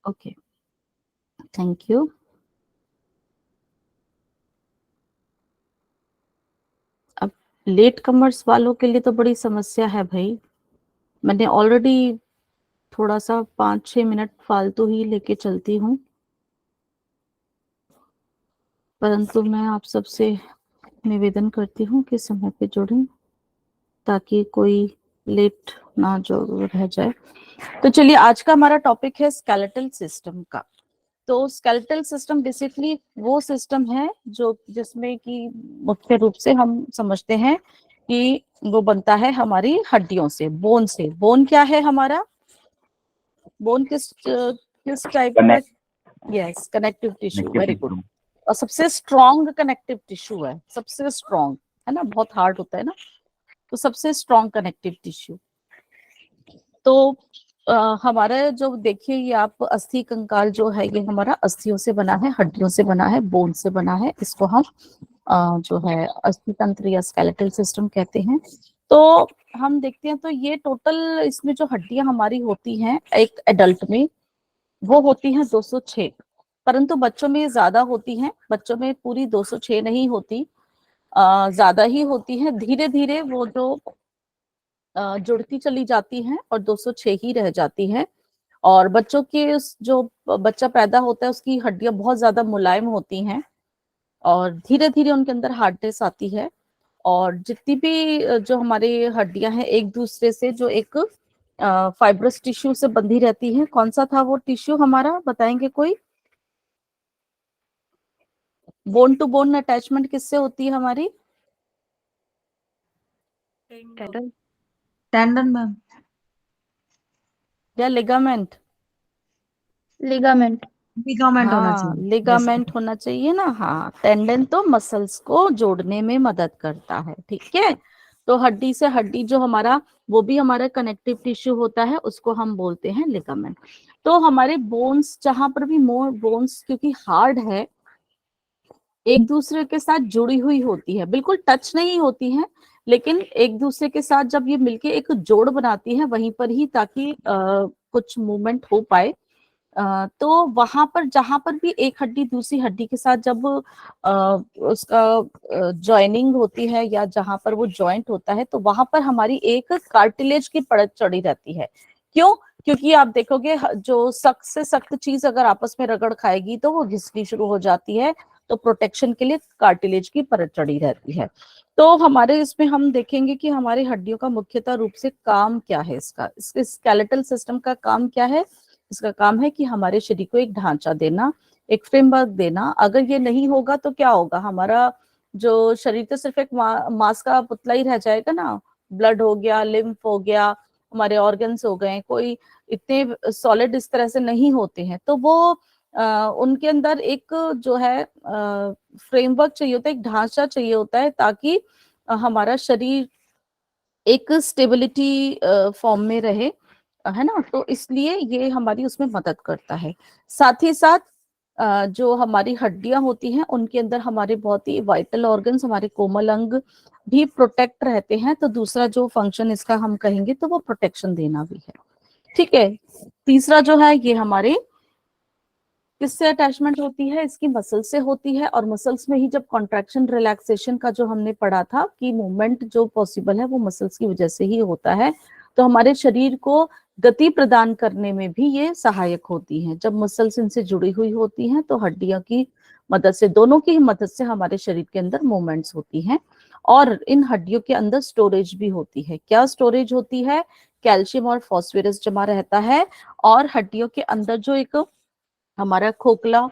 Okay, thank you. अब late commerce वालों के लिए तो बड़ी समस्या है भाई। मैंने ऑलरेडी थोड़ा सा 5-6 मिनट फालतू ही लेके चलती हूँ, परंतु मैं आप सबसे निवेदन करती हूँ कि समय पे जुड़ें ताकि कोई लेट ना जो रह जाए। तो चलिए, आज का हमारा टॉपिक है स्केलेटल सिस्टम का। तो स्केलेटल सिस्टम बेसिकली वो सिस्टम है जो जिसमें कि मुख्य रूप से हम समझते हैं कि वो बनता है हमारी हड्डियों से, बोन से। बोन क्या है हमारा? बोन किस टाइप का? Yes, connective tissue, very good. और सबसे स्ट्रॉन्ग कनेक्टिव टिश्यू है, सबसे स्ट्रॉन्ग, है ना, बहुत हार्ड होता है ना, तो सबसे स्ट्रॉन्ग कनेक्टिव टिश्यू। तो हमारा जो देखिए, ये आप अस्थि कंकाल जो है, ये हमारा अस्थियों से बना है, हड्डियों से बना है, बोन से बना है। इसको हम जो है अस्थि तंत्र या स्केलेटल सिस्टम कहते हैं। तो हम देखते हैं, तो ये टोटल इसमें जो हड्डियां हमारी होती हैं एक एडल्ट में, वो होती हैं 206। परंतु बच्चों में ज्यादा होती हैं, बच्चों में पूरी 206 नहीं होती, ज्यादा ही होती है। धीरे धीरे वो जो जुड़ती चली जाती हैं और 206 ही रह जाती है। और बच्चों के जो बच्चा पैदा होता है उसकी हड्डियां बहुत ज्यादा मुलायम होती हैं और धीरे धीरे उनके अंदर हार्डनेस आती है। और जितनी भी जो हमारी हड्डियां हैं एक दूसरे से जो एक फाइब्रस टिश्यू से बंधी रहती है। कौन सा था वो टिश्यू हमारा, बताएंगे कोई? बोन टू बोन अटैचमेंट किससे होती है हमारी? टेंडन मैम, या लिगामेंट? लिगामेंट। लिगामेंट होना हाँ, चाहिए। यस। लिगामेंट होना चाहिए ना। हाँ, टेंडन तो मसल्स को जोड़ने में मदद करता है, ठीक है। तो हड्डी से हड्डी जो हमारा, वो भी हमारा कनेक्टिव टिश्यू होता है, उसको हम बोलते हैं लिगामेंट। तो हमारे बोन्स, जहां पर भी मोर बोन्स क्योंकि हार्ड है, एक दूसरे के साथ जुड़ी हुई होती है, बिल्कुल टच नहीं होती है, लेकिन एक दूसरे के साथ जब ये मिलके एक जोड़ बनाती है वहीं पर ही, ताकि कुछ मूवमेंट हो पाए। तो वहां पर जहां पर भी एक हड्डी दूसरी हड्डी के साथ जब उसका जॉइनिंग होती है या जहां पर वो जॉइंट होता है, तो वहां पर हमारी एक कार्टिलेज की परत चढ़ी रहती है। क्यों? क्योंकि आप देखोगे जो सख्त से सख्त चीज अगर आपस में रगड़ खाएगी तो वो घिसनी शुरू हो जाती है। तो प्रोटेक्शन के लिए कार्टिलेज की परत चढ़ी रहती है। तो हमारे इसमें हम देखेंगे कि हमारी हड्डियों का मुख्यतः रूप से काम क्या है। इसका स्केलेटल सिस्टम का काम क्या है? इसका काम है कि हमारे शरीर को एक ढांचा देना, एक फ्रेमवर्क देना। अगर ये नहीं होगा तो क्या होगा? हमारा जो शरीर तो सिर्फ एक मांस का पुतला ही रह जाएगा ना। ब्लड हो गया, लिम्फ हो गया, हमारे ऑर्गन्स हो गए, कोई इतने सॉलिड इस तरह से नहीं होते हैं। तो वो उनके अंदर एक जो है फ्रेमवर्क चाहिए होता है, एक ढांचा चाहिए होता है, ताकि हमारा शरीर एक स्टेबिलिटी फॉर्म में रहे, है ना। तो इसलिए ये हमारी उसमें मदद करता है। साथ ही साथ जो हमारी हड्डियां होती हैं उनके अंदर हमारे बहुत ही वाइटल ऑर्गन्स, हमारे कोमल अंग भी प्रोटेक्ट रहते हैं। तो दूसरा जो फंक्शन इसका हम कहेंगे तो वो प्रोटेक्शन देना भी है, ठीक है। तीसरा जो है, ये हमारे किससे अटैचमेंट होती है? इसकी मसल से होती है। और मसल्स में ही जब कॉन्ट्रैक्शन रिलैक्सेशन का जो हमने पढ़ा था कि मूवमेंट जो पॉसिबल है वो मसल्स की वजह से ही होता है। तो हमारे शरीर को गति प्रदान करने में भी ये सहायक होती हैं। जब मसल्स इनसे जुड़ी हुई होती हैं तो हड्डियों की मदद से, दोनों की मदद से हमारे शरीर के अंदर मूवमेंट्स होती हैं। और इन हड्डियों के अंदर स्टोरेज भी होती है। क्या स्टोरेज होती है? कैल्शियम और फास्फोरस जमा रहता है। और हड्डियों के अंदर जो एक हमारा खोखला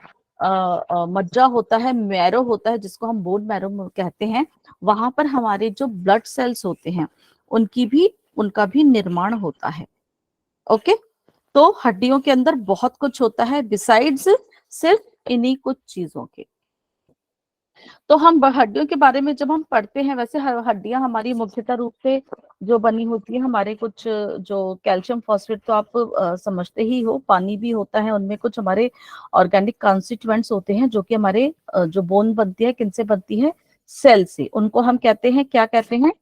मज्जा होता है, मैरो होता है, जिसको हम बोन मैरो कहते हैं, वहां पर हमारे जो ब्लड सेल्स होते हैं उनका भी निर्माण होता है। ओके। तो हड्डियों के अंदर बहुत कुछ होता है बिसाइड्स सिर्फ इन्हीं कुछ चीजों के। तो हम हड्डियों के बारे में जब हम पढ़ते हैं, वैसे हड्डियां हमारी मुख्यतः रूप से जो बनी होती है, हमारे कुछ जो कैल्शियम फॉस्फेट तो आप समझते ही हो, पानी भी होता है उनमें, कुछ हमारे ऑर्गेनिक कॉन्स्टिट्यूएंट्स होते हैं जो कि हमारे जो बोन बनती है किनसे बनती है? सेल से। उनको हम कहते हैं, क्या कहते हैं?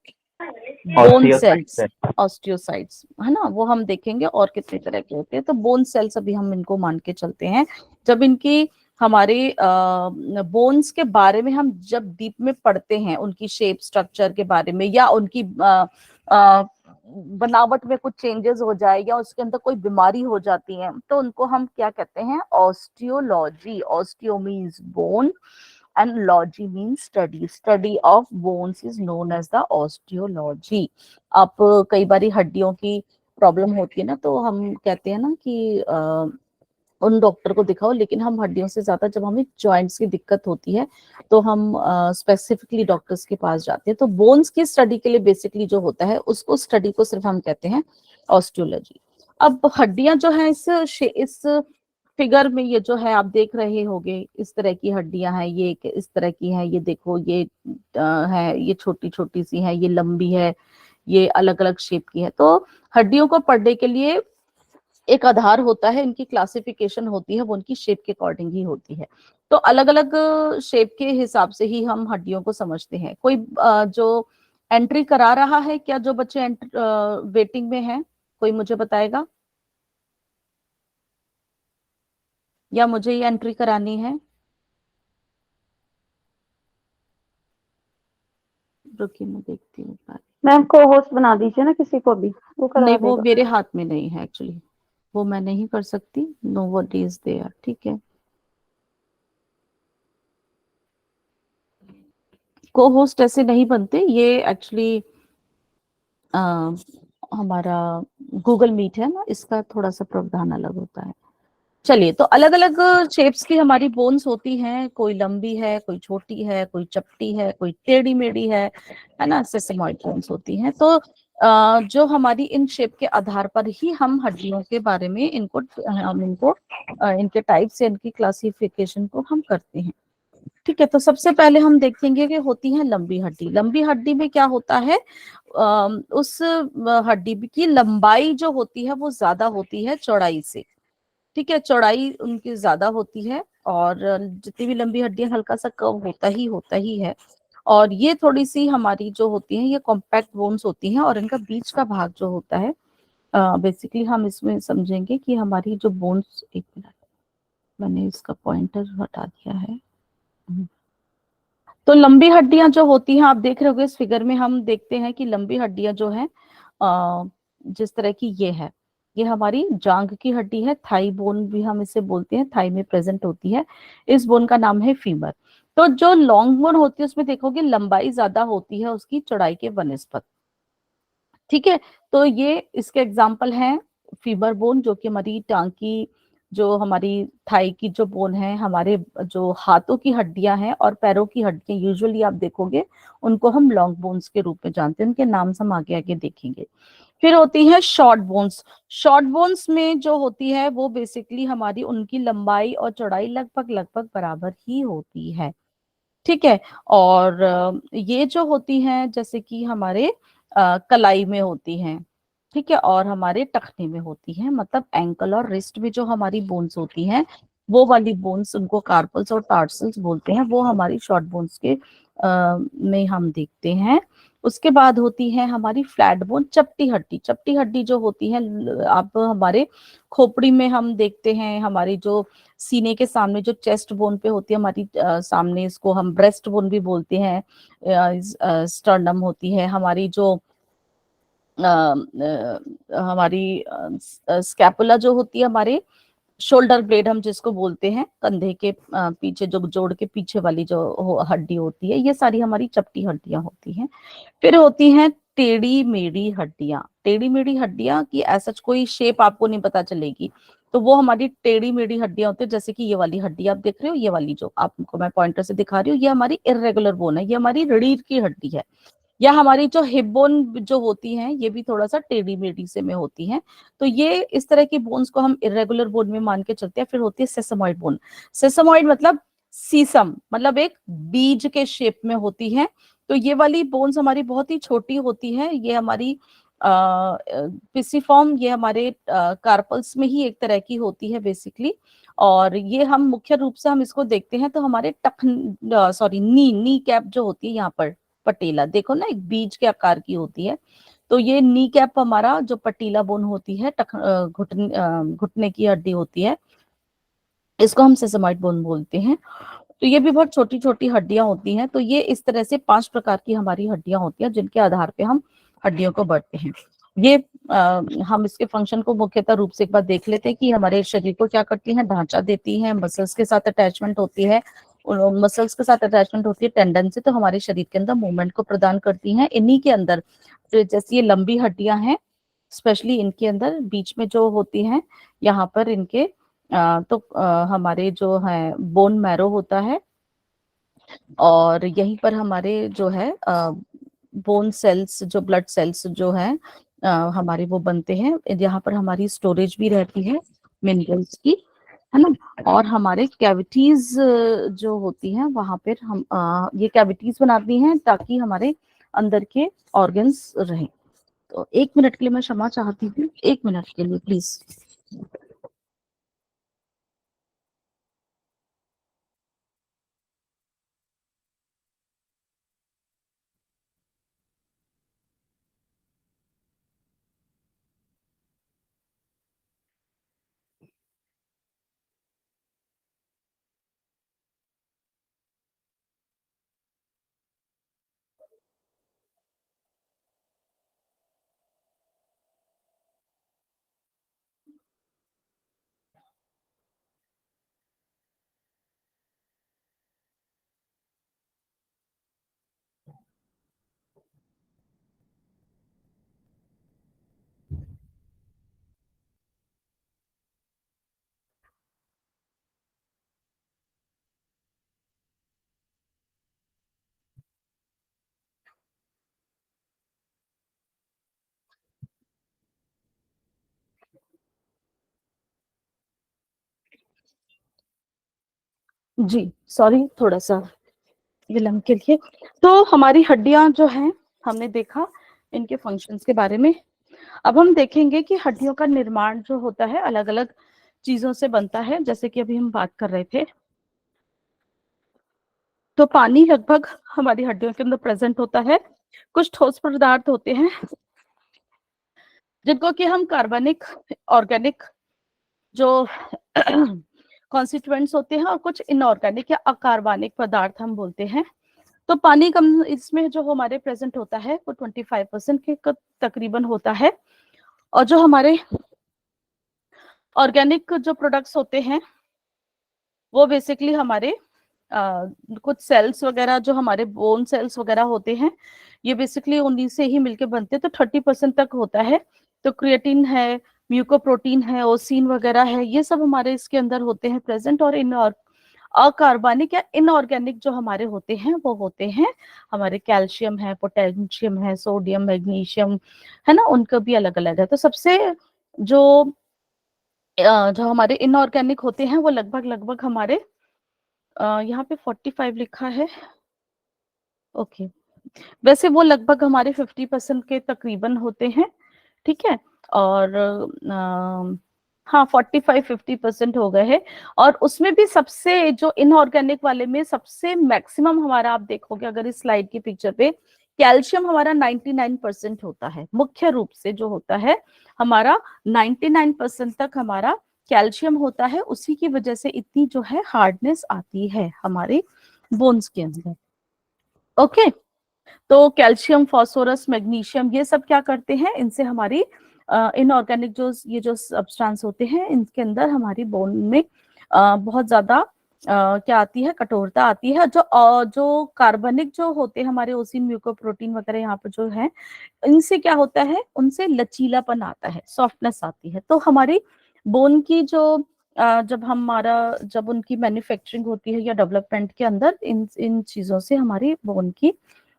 बोन सेल्स, ऑस्टियोसाइट्स, है ना, वो हम देखेंगे और कितने तरह के होते हैं। तो बोन सेल्स अभी हम इनको मान के चलते हैं। जब इनकी हमारे बोन्स के बारे में हम जब डीप में पढ़ते हैं, उनकी शेप स्ट्रक्चर के बारे में, या उनकी बनावट में कुछ चेंजेस हो जाए, या उसके अंदर कोई बीमारी हो जाती है, तो उनको हम क्या कहते हैं, osteology. Osteo means bone and logy means study. Study of bones is known as the osteology. आप कई बारी हड्डियों की प्रॉब्लम होती है ना, तो हम कहते हैं ना कि उन डॉक्टर को दिखाओ, लेकिन हम हड्डियों से ज्यादा जब हमें जॉइंट्स की दिक्कत होती है तो हम स्पेसिफिकली डॉक्टर्स के पास जाते हैं। तो बोन्स की स्टडी के लिए बेसिकली जो होता है, उसको स्टडी को सिर्फ हम कहते हैं ऑस्टियोलॉजी। अब हड्डियां जो है, इस फिगर में ये जो है आप देख रहे होंगे, इस तरह की हड्डियां हैं, ये इस तरह की है, ये देखो, ये है, ये छोटी छोटी सी है, ये लंबी है, ये अलग अलग शेप की है। तो हड्डियों को पढ़ने के लिए एक आधार होता है, इनकी क्लासिफिकेशन होती है, वो उनकी शेप के अकॉर्डिंग ही होती है। तो अलग अलग शेप के हिसाब से ही हम हड्डियों को समझते हैं। कोई जो एंट्री करा रहा है क्या, जो बच्चे वेटिंग में हैं, कोई मुझे बताएगा, या मुझे ये एंट्री करानी है? रुकिए, मैं देखती हूँ। मैम को होस्ट बना दीजिए ना किसी को भी, वो नहीं, करवा वो देगा। मेरे हाथ में नहीं है एक्चुअली, वो मैं नहीं कर सकती। नो वन इज देयर, ठीक है। को होस्ट ऐसे नहीं बनते, ये एक्चुअली हमारा गूगल मीट है ना, इसका थोड़ा सा प्रावधान अलग होता है। चलिए, तो अलग अलग शेप्स की हमारी बोन्स होती हैं, कोई लंबी है, कोई छोटी है, कोई चपटी है, कोई टेढ़ी मेढ़ी है ना, सेसेमॉइड बोन्स होती हैं। तो जो हमारी इन शेप के आधार पर ही हम हड्डियों के बारे में इनके टाइप से इनकी क्लासिफिकेशन को हम करते हैं। ठीक है, तो सबसे पहले हम देखेंगे कि होती है लंबी हड्डी। लंबी हड्डी में क्या होता है, उस हड्डी की लंबाई जो होती है वो ज्यादा होती है चौड़ाई से। ठीक है, चौड़ाई उनकी ज्यादा होती है, और जितनी भी लंबी हड्डियां, हल्का सा कर्व होता ही है। और ये थोड़ी सी हमारी जो होती है, ये कॉम्पैक्ट बोन्स होती हैं, और इनका बीच का भाग जो होता है, बेसिकली हम इसमें समझेंगे कि हमारी जो बोन्स, एक मिनट, मैंने इसका पॉइंटर हटा दिया है। तो लंबी हड्डियां जो होती हैं, आप देख रहे होगे इस फिगर में, हम देखते हैं कि लंबी हड्डियां जो है, जिस तरह की ये है, ये हमारी जांग की हड्डी है, थाई बोन भी हम इसे बोलते हैं, थाई में प्रेजेंट होती है। इस बोन का नाम है फीमर। तो जो लॉन्ग बोन होती है, उसमें देखोगे लंबाई ज्यादा होती है उसकी चौड़ाई के बनस्पत। ठीक है, तो ये इसके एग्जाम्पल हैं फीमर बोन, जो कि हमारी टांग की, जो हमारी थाई की जो बोन है, हमारे जो हाथों की हड्डियां हैं और पैरों की हड्डियां, यूजुअली आप देखोगे उनको हम लॉन्ग बोन्स के रूप में जानते हैं, उनके नाम हम आगे आगे देखेंगे। फिर होती है शॉर्ट बोन्स। शॉर्ट बोन्स में जो होती है वो बेसिकली हमारी, उनकी लंबाई और चौड़ाई लगभग लगभग बराबर ही होती है। ठीक है, और ये जो होती हैं, जैसे कि हमारे कलाई में होती हैं, ठीक है, और हमारे टखने में होती हैं, मतलब एंकल और रिस्ट में जो हमारी बोन्स होती हैं, वो वाली बोन्स, उनको कार्पल्स और टार्सल्स बोलते हैं, वो हमारी शॉर्ट बोन्स के में हम देखते हैं। उसके बाद होती है हमारी फ्लैट बोन, चपटी हड्डी। चपटी हड्डी जो होती है, आप हमारे खोपड़ी में हम देखते हैं, हमारी जो सीने के सामने जो चेस्ट बोन पे होती है हमारी, सामने, इसको हम ब्रेस्ट बोन भी बोलते हैं। स्टर्नम होती है हमारी, जो हमारी स्कैपुला जो होती है, हमारे शोल्डर ब्लेड हम जिसको बोलते हैं, कंधे के पीछे, जो जोड़ के पीछे वाली जो हड्डी होती है, ये सारी हमारी चपटी हड्डियां होती हैं। फिर होती हैं टेढ़ी मेढ़ी हड्डियां। टेढ़ी मेढ़ी हड्डियां की ऐसा कोई शेप आपको नहीं पता चलेगी, तो वो हमारी टेढ़ी मेढ़ी हड्डियां होती है। जैसे कि ये वाली हड्डी आप देख रहे हो, ये वाली जो आपको मैं पॉइंटर से दिखा रही हूँ, ये हमारी इर्रेगुलर बोन है, ये हमारी रीढ़ की हड्डी है। या हमारी जो हिप बोन जो होती हैं, ये भी थोड़ा सा टेढ़ी मेढ़ी से में होती हैं। तो ये इस तरह की बोन्स को हम इरेगुलर बोन में मान के चलते हैं। फिर होती है सेसमॉइड बोन। सेसमॉइड मतलब सीसम, मतलब एक बीज के शेप में होती है। तो ये वाली बोन्स हमारी बहुत ही छोटी होती है, ये हमारी पिसिफॉर्म, ये हमारे कार्पल्स में ही एक तरह की होती है बेसिकली। और ये हम मुख्य रूप से हम इसको देखते हैं, तो हमारे नी कैप जो होती है यहाँ पर, पटेला, देखो ना एक बीज के आकार की होती है। तो ये नी कैप हमारा जो पटीला बोन होती है, घुटने की हड्डी होती है, इसको हम सेसमाइड बोन बोलते हैं। तो ये भी बहुत छोटी छोटी हड्डियां होती हैं। तो ये इस तरह से 5 प्रकार की हमारी हड्डियां होती हैं जिनके आधार पे हम हड्डियों को बढ़ते हैं। ये हम इसके फंक्शन को मुख्यतः रूप से एक बार देख लेते हैं कि हमारे शरीर को क्या करती हैं, ढांचा देती हैं, मसल्स के साथ अटैचमेंट होती है, मसल्स के साथ अटैचमेंट होती है टेंडन से, तो हमारे शरीर के अंदर मूवमेंट को प्रदान करती हैं। इन्हीं के अंदर जो जैसे ये लंबी हड्डियां हैं, स्पेशली इनके अंदर बीच में जो होती हैं, यहाँ पर इनके हमारे जो है बोन मैरो होता है, और यहीं पर हमारे जो है बोन सेल्स, जो ब्लड सेल्स जो है हमारे वो बनते हैं। यहाँ पर हमारी स्टोरेज भी रहती है मिनरल्स की, है ना। और हमारे कैविटीज जो होती हैं वहां पर हम ये कैविटीज बनाती हैं ताकि हमारे अंदर के ऑर्गन्स रहें। तो 1 मिनट के लिए मैं क्षमा चाहती हूँ, 1 मिनट के लिए प्लीज। जी सॉरी, थोड़ा सा विलंब के लिए। तो हमारी हड्डियां जो हैं, हमने देखा इनके फंक्शंस के बारे में। अब हम देखेंगे कि हड्डियों का निर्माण जो होता है अलग अलग चीजों से बनता है, जैसे कि अभी हम बात कर रहे थे। तो पानी लगभग हमारी हड्डियों के अंदर प्रेजेंट होता है। कुछ ठोस पदार्थ होते हैं जिनको कि हम कार्बनिक, ऑर्गेनिक जो कॉन्स्टिट्यूएंट्स होते हैं, और कुछ इनऑर्गेनिक या अकार्बनिक पदार्थ हम बोलते हैं। तो पानी कम इसमें जो हमारे प्रेजेंट होता है वो 25% के तकरीबन होता है। और जो हमारे ऑर्गेनिक जो प्रोडक्ट्स होते हैं वो बेसिकली हमारे कुछ सेल्स वगैरह, जो हमारे बोन सेल्स वगैरह होते हैं, ये बेसिकली उन्हीं से ही मिलके बनते हैं। तो 30% तक होता है। तो क्रिएटिन है, म्यूकोप्रोटीन है, ओसिन वगैरह है, ये सब हमारे इसके अंदर होते हैं प्रेजेंट। और इन अकार्बनिक या इनऑर्गेनिक जो हमारे होते हैं वो होते हैं हमारे कैल्शियम है, पोटेशियम है, सोडियम, मैग्नीशियम, है ना, उनका भी अलग अलग है। तो सबसे जो जो हमारे इनऑर्गेनिक होते हैं वो लगभग लगभग हमारे यहाँ पे 45 लिखा है, ओके। वैसे वो लगभग हमारे 50% के तकरीबन होते हैं, ठीक है। और हाँ 45-50% हो गए हैं। और उसमें भी सबसे जो इनऑर्गेनिक वाले में सबसे मैक्सिमम हमारा, आप देखोगे अगर इस स्लाइड की पिक्चर पे, कैल्शियम हमारा 99% होता है। मुख्य रूप से जो होता है हमारा 99% तक हमारा कैल्शियम होता है। उसी की वजह से इतनी जो है हार्डनेस आती है हमारे बोन्स के अंदर, ओके। तो कैल्शियम, फास्फोरस, मैग्नीशियम, ये सब क्या करते हैं, इनसे हमारी इनऑर्गेनिक जो ये जो सब्सटेंस होते हैं इनके अंदर हमारी बोन में बहुत ज्यादा क्या आती है, कठोरता आती है। जो कार्बनिक जो होते हैं हमारे ओसिन, म्यूकोप्रोटीन वगैरह यहाँ पर जो है, इनसे क्या होता है, उनसे लचीलापन आता है, सॉफ्टनेस आती है। तो हमारी बोन की जो जब उनकी मैन्युफैक्चरिंग होती है या डेवलपमेंट के अंदर, इन इन चीजों से हमारी बोन की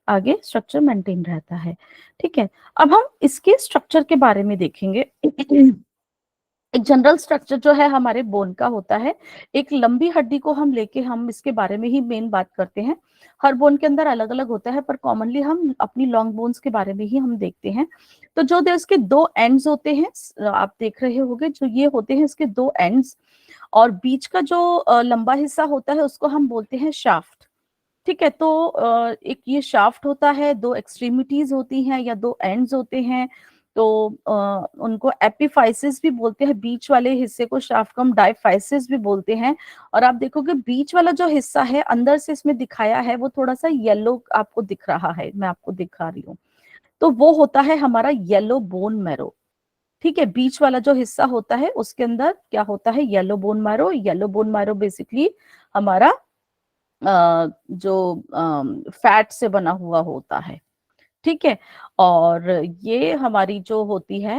आगे स्ट्रक्चर मेंटेन रहता है, ठीक है। अब हम इसके स्ट्रक्चर के बारे में देखेंगे। एक जनरल स्ट्रक्चर जो है हमारे बोन का होता है, एक लंबी हड्डी को हम लेके हम इसके बारे में ही मेन बात करते हैं। हर बोन के अंदर अलग अलग होता है, पर कॉमनली हम अपनी लॉन्ग बोन्स के बारे में ही हम देखते हैं। तो जो इसके 2 एंड्स होते हैं, आप देख रहे होंगे, जो ये होते हैं इसके 2 एंड्स, और बीच का जो लंबा हिस्सा होता है उसको हम बोलते हैं शाफ्ट, ठीक है, तो एक ये शाफ्ट होता है, दो एक्सट्रीमिटीज होती हैं या दो एंड्स होते हैं, तो उनको एपिफाइसिस भी बोलते हैं। बीच वाले हिस्से को शाफ्ट को हम डायफाइसिस भी बोलते हैं। और आप देखोगे बीच वाला जो हिस्सा है अंदर से इसमें दिखाया है वो थोड़ा सा येलो आपको दिख रहा है, मैं आपको दिखा रही हूँ। तो वो होता है हमारा येलो बोन मैरो। ठीक है, बीच वाला जो हिस्सा होता है उसके अंदर क्या होता है, yellow bone marrow. Yellow bone marrow basically हमारा जो फैट से बना हुआ होता है। ठीक है, और ये हमारी जो होती है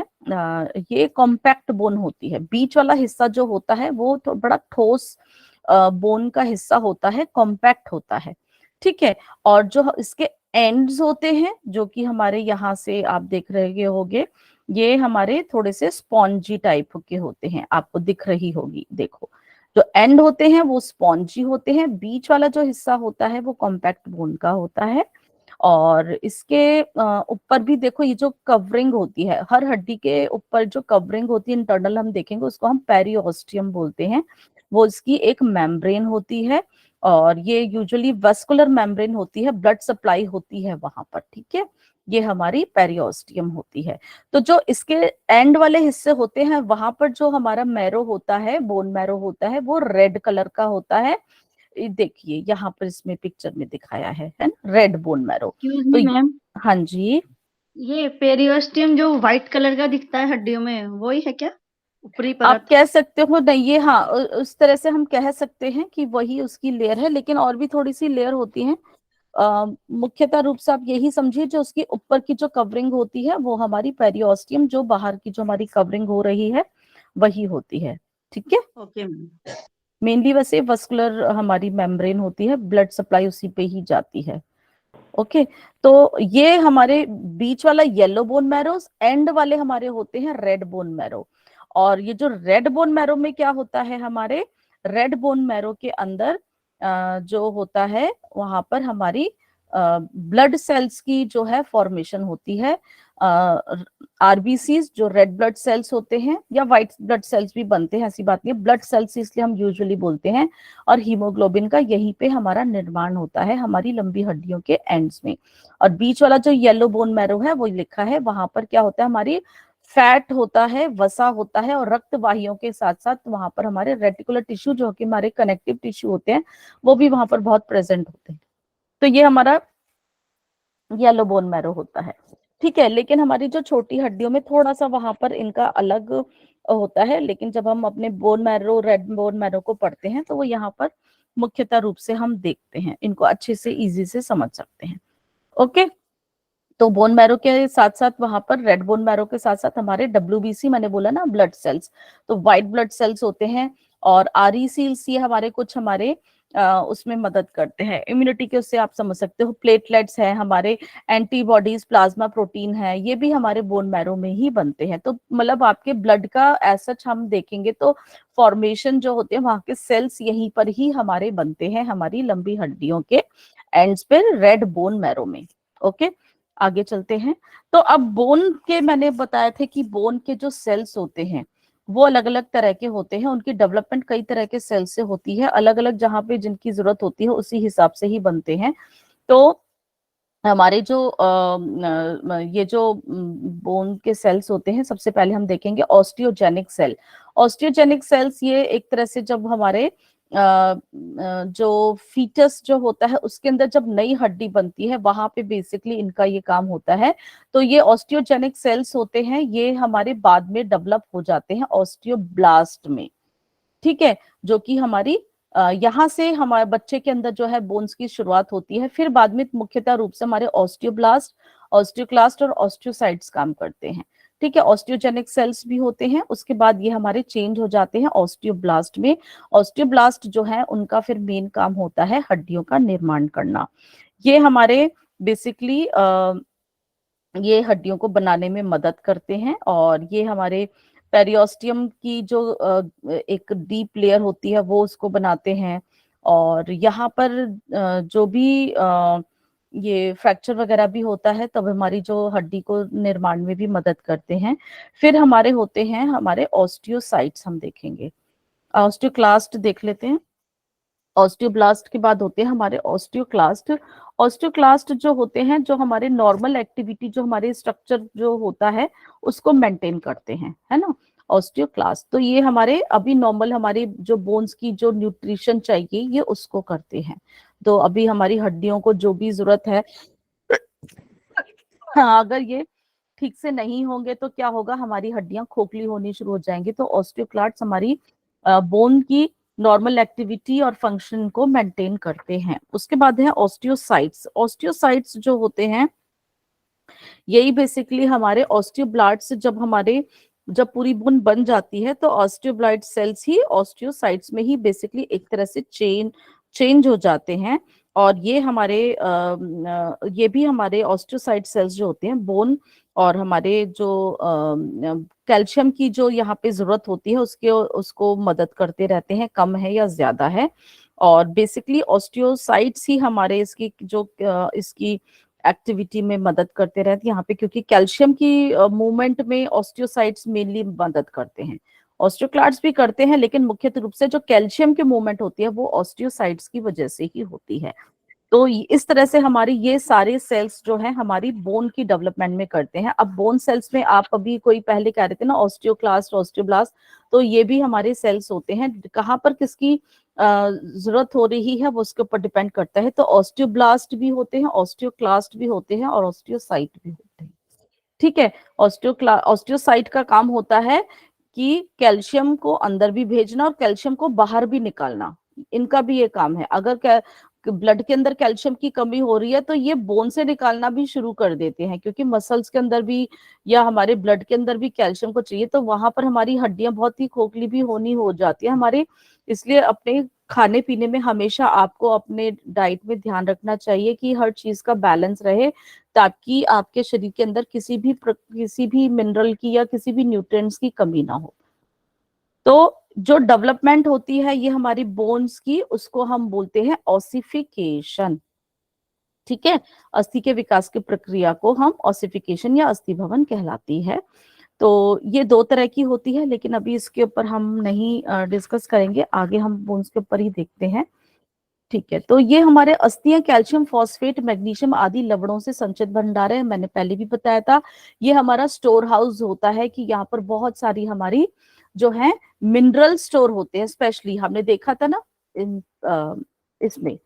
ये कॉम्पैक्ट बोन होती है। बीच वाला हिस्सा जो होता है वो तो बड़ा ठोस बोन का हिस्सा होता है, कॉम्पैक्ट होता है। ठीक है, और जो इसके एंड्स होते हैं जो कि हमारे यहाँ से आप देख रहे होगे, ये हमारे थोड़े से स्पॉन्जी टाइप के होते हैं, आपको दिख रही होगी, देखो जो एंड होते हैं वो स्पॉन्जी होते हैं, बीच वाला जो हिस्सा होता है वो कॉम्पैक्ट बोन का होता है। और इसके ऊपर भी देखो ये जो कवरिंग होती है, हर हड्डी के ऊपर जो कवरिंग होती है इंटरनल हम देखेंगे उसको हम पेरिओस्टियम बोलते हैं। वो इसकी एक मेम्ब्रेन होती है और ये यूजुअली वस्कुलर मेम्ब्रेन होती है, ब्लड सप्लाई होती है वहां पर। ठीक है, ये हमारी पेरिओस्टियम होती है। तो जो इसके एंड वाले हिस्से होते हैं वहां पर जो हमारा मैरो होता है, बोन मैरो होता है, वो रेड कलर का होता है। देखिए यहाँ पर इसमें पिक्चर में दिखाया है ना, रेड बोन मैरो। एक्सक्यूज तो मी मैम, हाँ जी, ये पेरियोस्टियम जो व्हाइट कलर का दिखता है हड्डियों में वही है क्या, ऊपरी आप परत? कह सकते हो नहीं, ये हाँ उस तरह से हम कह सकते हैं कि वही उसकी लेयर है, लेकिन और भी थोड़ी सी लेयर होती है। मुख्यतः रूप से आप यही समझिए जो उसकी ऊपर की जो कवरिंग होती है वो हमारी पेरियोस्टियम, जो बाहर की जो हमारी कवरिंग हो रही है वही होती है। ठीक है, ओके मैम। मेनली वैसे वस्कुलर हमारी मेम्ब्रेन होती है, ब्लड सप्लाई उसी पे ही जाती है। ओके, तो ये हमारे बीच वाला येलो बोन मैरो, एंड वाले हमारे होते हैं रेड बोन मैरो। और ये जो रेड बोन मैरो में क्या होता है, हमारे रेड बोन मैरो के अंदर जो होता है वहां पर हमारी ब्लड सेल्स की जो है फॉर्मेशन होती है। आरबीसी जो रेड ब्लड सेल्स होते हैं या व्हाइट ब्लड सेल्स भी बनते हैं, ऐसी बात नहीं है, ब्लड सेल्स इसलिए हम यूजुअली बोलते हैं। और हीमोग्लोबिन का यहीं पे हमारा निर्माण होता है हमारी लंबी हड्डियों के एंड्स में। और बीच वाला जो येलो बोन मैरो है वो लिखा है, वहां पर क्या होता है, हमारी फैट होता है, वसा होता है, और रक्त वाहियों के साथ साथ वहां पर हमारे रेटिकुलर टिश्यू जो कि हमारे कनेक्टिव टिश्यू होते हैं वो भी वहां पर बहुत प्रेजेंट होते हैं। तो ये हमारा येलो बोन मैरो होता है। ठीक है, लेकिन हमारी जो छोटी हड्डियों में थोड़ा सा वहां पर इनका अलग होता है, लेकिन जब हम अपने bone marrow, red bone marrow को पढ़ते हैं तो वो यहाँ पर मुख्यतः रूप से हम देखते हैं, इनको अच्छे से इजी से समझ सकते हैं। ओके, तो बोन मैरो के साथ साथ वहां पर रेड बोन मैरो के साथ साथ हमारे डब्ल्यूबीसी, मैंने बोला ना ब्लड सेल्स, तो व्हाइट ब्लड सेल्स होते हैं। और आरईसीएलसी हमारे कुछ हमारे उसमें मदद करते हैं इम्यूनिटी के, उससे आप समझ सकते हो। प्लेटलेट्स हैं हमारे, एंटीबॉडीज, प्लाज्मा प्रोटीन है, ये भी हमारे बोन मैरो में ही बनते हैं। तो मतलब आपके ब्लड का ऐसा हम देखेंगे तो फॉर्मेशन जो होते हैं वहां के सेल्स यहीं पर ही हमारे बनते हैं, हमारी लंबी हड्डियों के एंड्स पे, रेड बोन मैरो में। ओके, आगे चलते हैं। तो अब बोन के मैंने बताया थे कि बोन के जो सेल्स होते हैं वो अलग अलग तरह के होते हैं, उनकी डेवलपमेंट कई तरह के सेल से होती है, अलग अलग जहां पे जिनकी जरूरत होती है उसी हिसाब से ही बनते हैं। तो हमारे जो ये जो बोन के सेल्स होते हैं, सबसे पहले हम देखेंगे ऑस्टियोजेनिक सेल। ऑस्टियोजेनिक सेल्स ये एक तरह से जब हमारे जो फीटस जो होता है उसके अंदर जब नई हड्डी बनती है वहां पे बेसिकली इनका ये काम होता है। तो ये ऑस्टियोजेनिक सेल्स होते हैं, ये हमारे बाद में डेवलप हो जाते हैं ऑस्टियोब्लास्ट में। ठीक है, जो कि हमारी यहाँ से हमारे बच्चे के अंदर जो है बोन्स की शुरुआत होती है, फिर बाद में मुख्यतः रूप से हमारे ऑस्टियोब्लास्ट, ऑस्टियोक्लास्ट और ऑस्टियोसाइट्स काम करते हैं। ठीक है, ऑस्टियोजेनिक सेल्स भी होते हैं, उसके बाद ये हमारे चेंज हो जाते हैं ऑस्टियोब्लास्ट में। ऑस्टियोब्लास्ट जो है उनका फिर मेन काम होता है हड्डियों का निर्माण करना। ये हमारे बेसिकली ये हड्डियों को बनाने में मदद करते हैं। और ये हमारे पेरियोस्टियम की जो एक डीप लेयर होती है वो उसको बनाते हैं। और यहाँ पर जो भी ये फ्रैक्चर वगैरह भी होता है तब हमारी जो हड्डी को निर्माण में भी मदद करते हैं। फिर हमारे होते हैं हमारे ऑस्टियोसाइट्स, हम देखेंगे। ऑस्टियोक्लास्ट देख लेते हैं। ऑस्टियोब्लास्ट के बाद होते हैं हमारे ऑस्टियोक्लास्ट। ऑस्टियोक्लास्ट जो होते हैं, जो हमारे नॉर्मल एक्टिविटी, जो हमारे स्ट्रक्चर जो होता है उसको मेंटेन करते हैं, है ना। ऑस्टियोक्लास्ट तो ये हमारे अभी नॉर्मल हमारे जो बोन्स की जो न्यूट्रिशन चाहिए ये उसको करते हैं। तो अभी हमारी हड्डियों को जो भी जरूरत है, हाँ, अगर ये ठीक से नहीं होंगे तो क्या होगा, हमारी हड्डियां खोखली होनी शुरू हो जाएंगी। तो ऑस्टियोक्लास्ट हमारी बोन की नॉर्मल एक्टिविटी और फंक्शन को मेंटेन करते हैं। उसके बाद है ऑस्टियोसाइट्स। ऑस्टियोसाइट्स जो होते हैं यही बेसिकली हमारे ऑस्टियोब्लास्ट, जब पूरी बोन बन जाती है तो ऑस्टियोब्लास्ट सेल्स ही ऑस्टियोसाइट्स में ही बेसिकली एक तरह से चेंज हो जाते हैं। और ये भी हमारे ऑस्टियोसाइट सेल्स जो होते हैं बोन, और हमारे जो कैल्शियम की जो यहाँ पे जरूरत होती है उसको मदद करते रहते हैं, कम है या ज्यादा है। और बेसिकली ऑस्टियोसाइट्स ही हमारे इसकी एक्टिविटी में मदद करते रहते हैं यहाँ पे, क्योंकि कैल्शियम की मूवमेंट में ऑस्टियोसाइट्स मेनली मदद करते हैं। ऑस्टियोक्लास्ट भी करते हैं, लेकिन मुख्य रूप से जो कैल्शियम की मूवमेंट होती है वो ऑस्टियोसाइट्स की वजह से ही होती है। तो इस तरह से हमारी ये सारे सेल्स जो है हमारी बोन की डेवलपमेंट में करते हैं। अब बोन सेल्स में आप अभी कोई पहले कह रहे थे ना, ऑस्टियोक्लास्ट, ऑस्टियोब्लास्ट, तो ये भी हमारे सेल्स होते हैं। कहाँ पर किसकी जरूरत हो रही है वो उसके ऊपर डिपेंड करता है। तो ऑस्टियोब्लास्ट भी होते हैं, ऑस्टियोक्लास्ट भी होते हैं, और ऑस्टियोसाइट भी होते हैं। ठीक है। ऑस्टियोसाइट का काम होता है कि कैल्शियम को अंदर भी भेजना और कैल्शियम को बाहर भी निकालना, इनका भी ये काम है। अगर ब्लड के अंदर कैल्शियम की कमी हो रही है तो ये बोन से निकालना भी शुरू कर देते हैं, क्योंकि मसल्स के अंदर भी या हमारे ब्लड के अंदर भी कैल्शियम को चाहिए। तो वहां पर हमारी हड्डियां बहुत ही खोखली भी होनी हो जाती है हमारे। इसलिए अपने खाने पीने में हमेशा आपको अपने डाइट में ध्यान रखना चाहिए कि हर चीज का बैलेंस रहे, ताकि आपके शरीर के अंदर किसी भी मिनरल की या किसी भी न्यूट्रिएंट्स की कमी ना हो। तो जो डेवलपमेंट होती है ये हमारी बोन्स की, उसको हम बोलते हैं ऑसिफिकेशन। ठीक है। अस्थि के विकास की प्रक्रिया को हम ऑसिफिकेशन या अस्थि भवन कहलाती है। तो ये दो तरह की होती है, लेकिन अभी इसके ऊपर हम नहीं डिस्कस करेंगे, आगे हम बोन्स के ऊपर ही देखते हैं। ठीक है। तो ये हमारे अस्थियां कैल्शियम फॉस्फेट मैग्नीशियम आदि लवणों से संचित भंडार है, मैंने पहले भी बताया था। ये हमारा स्टोर हाउस होता है कि यहाँ पर बहुत सारी हमारी जो है मिनरल स्टोर होते हैं। स्पेशली हमने देखा था ना इसमें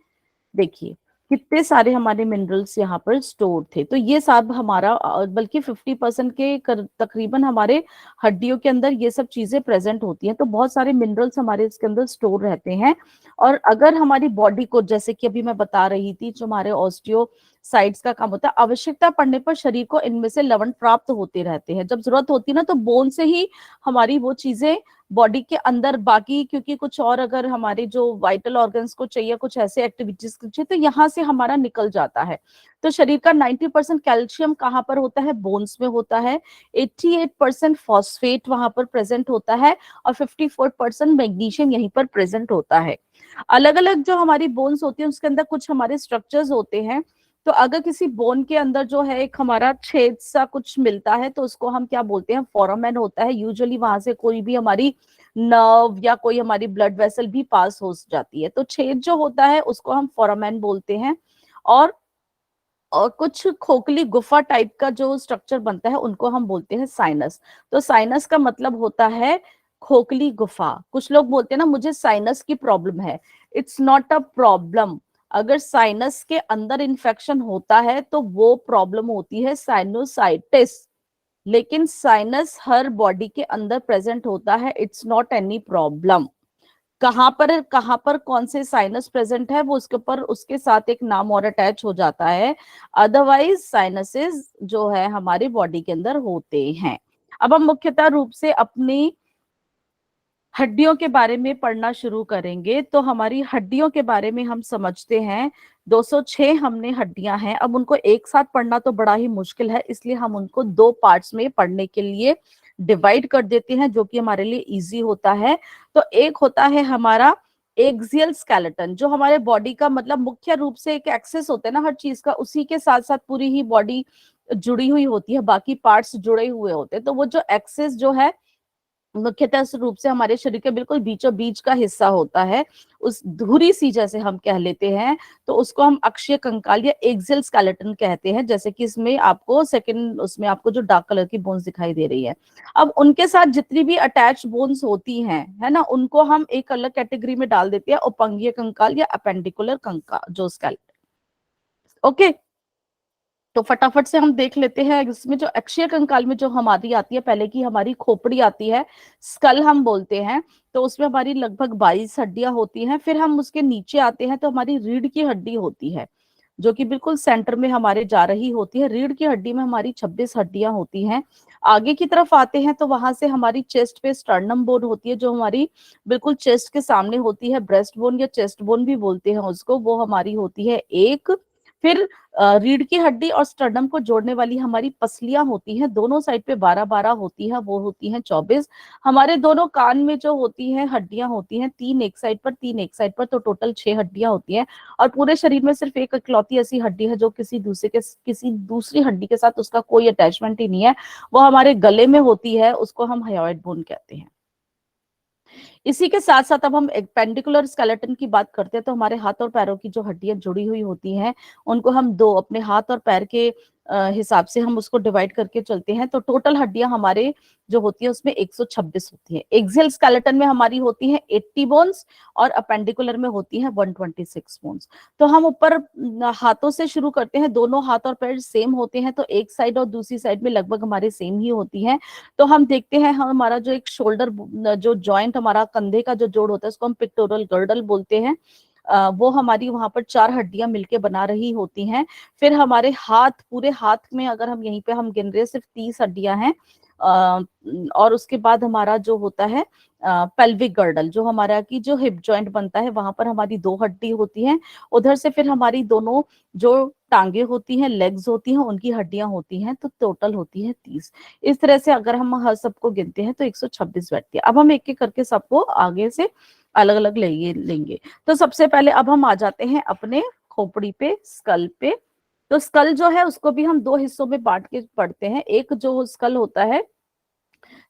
देखिए कितने सारे हमारे मिनरल्स यहाँ पर स्टोर थे। तो ये सब हमारा बल्कि 50% के तकरीबन हमारे हड्डियों के अंदर ये सब चीजें प्रेजेंट होती हैं। तो बहुत सारे मिनरल्स हमारे इसके अंदर स्टोर रहते हैं। और अगर हमारी बॉडी को, जैसे कि अभी मैं बता रही थी, जो हमारे ऑस्टियोसाइट्स का काम होता है, आवश्यकता पड़ने पर शरीर को इनमें से लवण प्राप्त होते रहते हैं। जब जरूरत होती है ना तो बोन से ही हमारी वो चीजें बॉडी के अंदर बाकी, क्योंकि कुछ और अगर हमारे जो वाइटल ऑर्गन्स को चाहिए, कुछ ऐसे एक्टिविटीज को चाहिए, तो यहाँ से हमारा निकल जाता है। तो शरीर का 90% कैल्शियम कहाँ पर होता है, बोन्स में होता है। 88% फॉस्फेट वहां पर प्रेजेंट होता है, और 54% मैग्नीशियम यहीं पर प्रेजेंट होता है। अलग अलग जो हमारी बोन्स होती है उसके अंदर कुछ हमारे स्ट्रक्चर्स होते हैं। तो अगर किसी बोन के अंदर जो है एक हमारा छेद सा कुछ मिलता है तो उसको हम क्या बोलते हैं, फोरामेन होता है। यूजुअली वहां से कोई भी हमारी नर्व या कोई हमारी ब्लड वेसल भी पास हो जाती है। तो छेद जो होता है उसको हम फोरामेन बोलते हैं। और कुछ खोखली गुफा टाइप का जो स्ट्रक्चर बनता है उनको हम बोलते हैं साइनस। तो साइनस का मतलब होता है खोखली गुफा। कुछ लोग बोलते हैं ना मुझे साइनस की प्रॉब्लम है, इट्स नॉट अ प्रॉब्लम। अगर साइनस के अंदर इन्फेक्शन होता है तो वो प्रॉब्लम होती है साइनोसाइटिस। लेकिन साइनस हर बॉडी के अंदर प्रेजेंट होता है, इट्स नॉट एनी प्रॉब्लम। कहाँ पर कौन से साइनस प्रेजेंट है वो उसके ऊपर उसके साथ एक नाम और अटैच हो जाता है। अदरवाइज साइनसेस जो है हमारी बॉडी के अंदर होते हैं। अब हम मुख्यतः रूप से अपनी हड्डियों के बारे में पढ़ना शुरू करेंगे। तो हमारी हड्डियों के बारे में हम समझते हैं 206 हमने हड्डियां हैं। अब उनको एक साथ पढ़ना तो बड़ा ही मुश्किल है, इसलिए हम उनको दो पार्ट्स में पढ़ने के लिए डिवाइड कर देते हैं, जो कि हमारे लिए इजी होता है। तो एक होता है हमारा एक्सियल स्केलेटन, जो हमारे बॉडी का मतलब मुख्य रूप से एक एक्सेस होता है ना हर चीज का, उसी के साथ साथ पूरी ही बॉडी जुड़ी हुई होती है, बाकी पार्ट्स जुड़े हुए होते हैं। तो वो जो एक्सेस जो है मुख्यतः रूप से हमारे शरीर के बिल्कुल बीचों बीच का हिस्सा होता है, उस धुरी सी जैसे हम कह लेते हैं, तो उसको हम अक्षीय कंकाल या एक्सियल स्केलेटन कहते हैं। जैसे कि इसमें आपको सेकंड, उसमें आपको जो डार्क कलर की बोन्स दिखाई दे रही है, अब उनके साथ जितनी भी अटैच बोन्स होती हैं, है ना, उनको हम एक अलग कैटेगरी में डाल देते हैं, उपंगीय कंकाल या अपेंडिकुलर कंकाल जो स्केलेटन। ओके, तो फटाफट से हम देख लेते हैं इसमें जो अक्षीय कंकाल में जो हमारी आती है, पहले की हमारी खोपड़ी आती है, स्कल हम बोलते हैं, तो उसमें हमारी लगभग 22 हड्डियां होती हैं। फिर हम उसके नीचे आते हैं तो हमारी रीढ़ की हड्डी होती है, जो कि बिल्कुल सेंटर में हमारे जा रही होती है। रीढ़ की हड्डी में हमारी 26 हड्डियां होती हैं। आगे की तरफ आते हैं तो वहां से हमारी चेस्ट पे स्टर्नम बोन होती है, जो हमारी बिल्कुल चेस्ट के सामने होती है। ब्रेस्ट बोन या चेस्ट बोन भी बोलते हैं उसको, वो हमारी होती है एक। फिर रीढ़ की हड्डी और स्टर्नम को जोड़ने वाली हमारी पसलियां होती हैं, दोनों साइड पे 12-12 होती है, वो होती हैं 24। हमारे दोनों कान में जो होती हैं हड्डियां होती हैं, 3 एक साइड पर 3 एक साइड पर, तो टोटल 6 हड्डियां होती हैं। और पूरे शरीर में सिर्फ एक इकलौती ऐसी हड्डी है जो किसी दूसरी हड्डी के साथ उसका कोई अटैचमेंट ही नहीं है, वो हमारे गले में होती है, उसको हम हायोइड बोन कहते हैं। इसी के साथ साथ अब हम पेंडिकुलर स्केलेटन की बात करते हैं, तो हमारे हाथ और पैरों की जो हड्डियां जुड़ी हुई होती हैं, उनको हम दो, अपने हाथ और पैर के हिसाब से हम उसको डिवाइड करके चलते हैं, तो टोटल हड्डियां हमारे जो होती है उसमें 126 होती है। एक्सियल स्केलेटन में हमारी होती है 80 बोन्स और अपेंडिकुलर में होती है 126 बोन्स। तो हम ऊपर हाथों से शुरू करते हैं, दोनों हाथ और पैर सेम होते हैं, तो एक साइड और दूसरी साइड में लगभग हमारे सेम ही होती है। तो हम देखते हैं हमारा जो एक शोल्डर जो जॉइंट, हमारा कंधे का जो जोड़ होता है, उसको हम पिक्टोरल गर्डल बोलते हैं। वो हमारी वहां पर 4 हड्डियां मिलके बना रही होती हैं। फिर हमारे हाथ, पूरे हाथ में अगर हम यहीं पे हम गिन रहे हैं, सिर्फ 30 हड्डियां हैं। और उसके बाद हमारा जो होता है पेल्विक गर्डल, जो हमारा की जो हिप जॉइंट बनता है, वहां पर हमारी 2 हड्डी होती हैं। उधर से फिर हमारी दोनों जो टांगे होती हैं, लेग्स होती हैं, उनकी हड्डियां होती हैं, तो टोटल होती है 30। इस तरह से अगर हम हर सबको गिनते हैं तो 126 बैठती है। अब हम एक एक करके सबको आगे से अलग अलग लेंगे। तो सबसे पहले अब हम आ जाते हैं अपने खोपड़ी पे, स्कल पे। तो स्कल जो है उसको भी हम 2 हिस्सों में बांट के पढ़ते हैं। एक जो स्कल होता है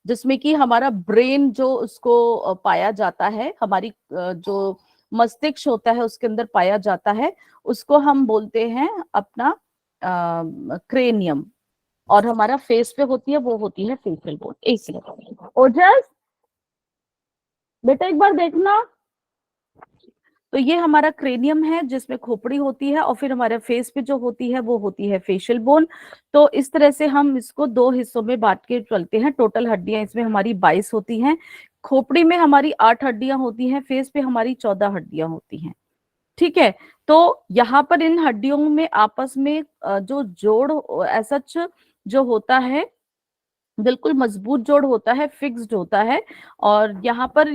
जिसमें कि हमारा ब्रेन जो उसको पाया जाता है, हमारी जो मस्तिष्क होता है उसके अंदर पाया जाता है, उसको हम बोलते हैं अपना क्रेनियम। और हमारा फेस पे होती है, वो होती है फेशियल बोन। एक सेकंड ओजस, बेटा एक बार देखना। तो ये हमारा क्रेनियम है जिसमें खोपड़ी होती है, और फिर हमारे फेस पे जो होती है वो होती है फेशियल बोन। तो इस तरह से हम इसको 2 हिस्सों में बांट के चलते हैं। टोटल हड्डियां इसमें हमारी 22 होती हैं। खोपड़ी में हमारी 8 हड्डियां होती हैं, फेस पे हमारी 14 हड्डियां होती हैं। ठीक है, तो यहाँ पर इन हड्डियों में आपस में जो जोड़ ऐसा जो होता है, बिल्कुल मजबूत जोड़ होता है, फिक्स्ड होता है। और यहाँ पर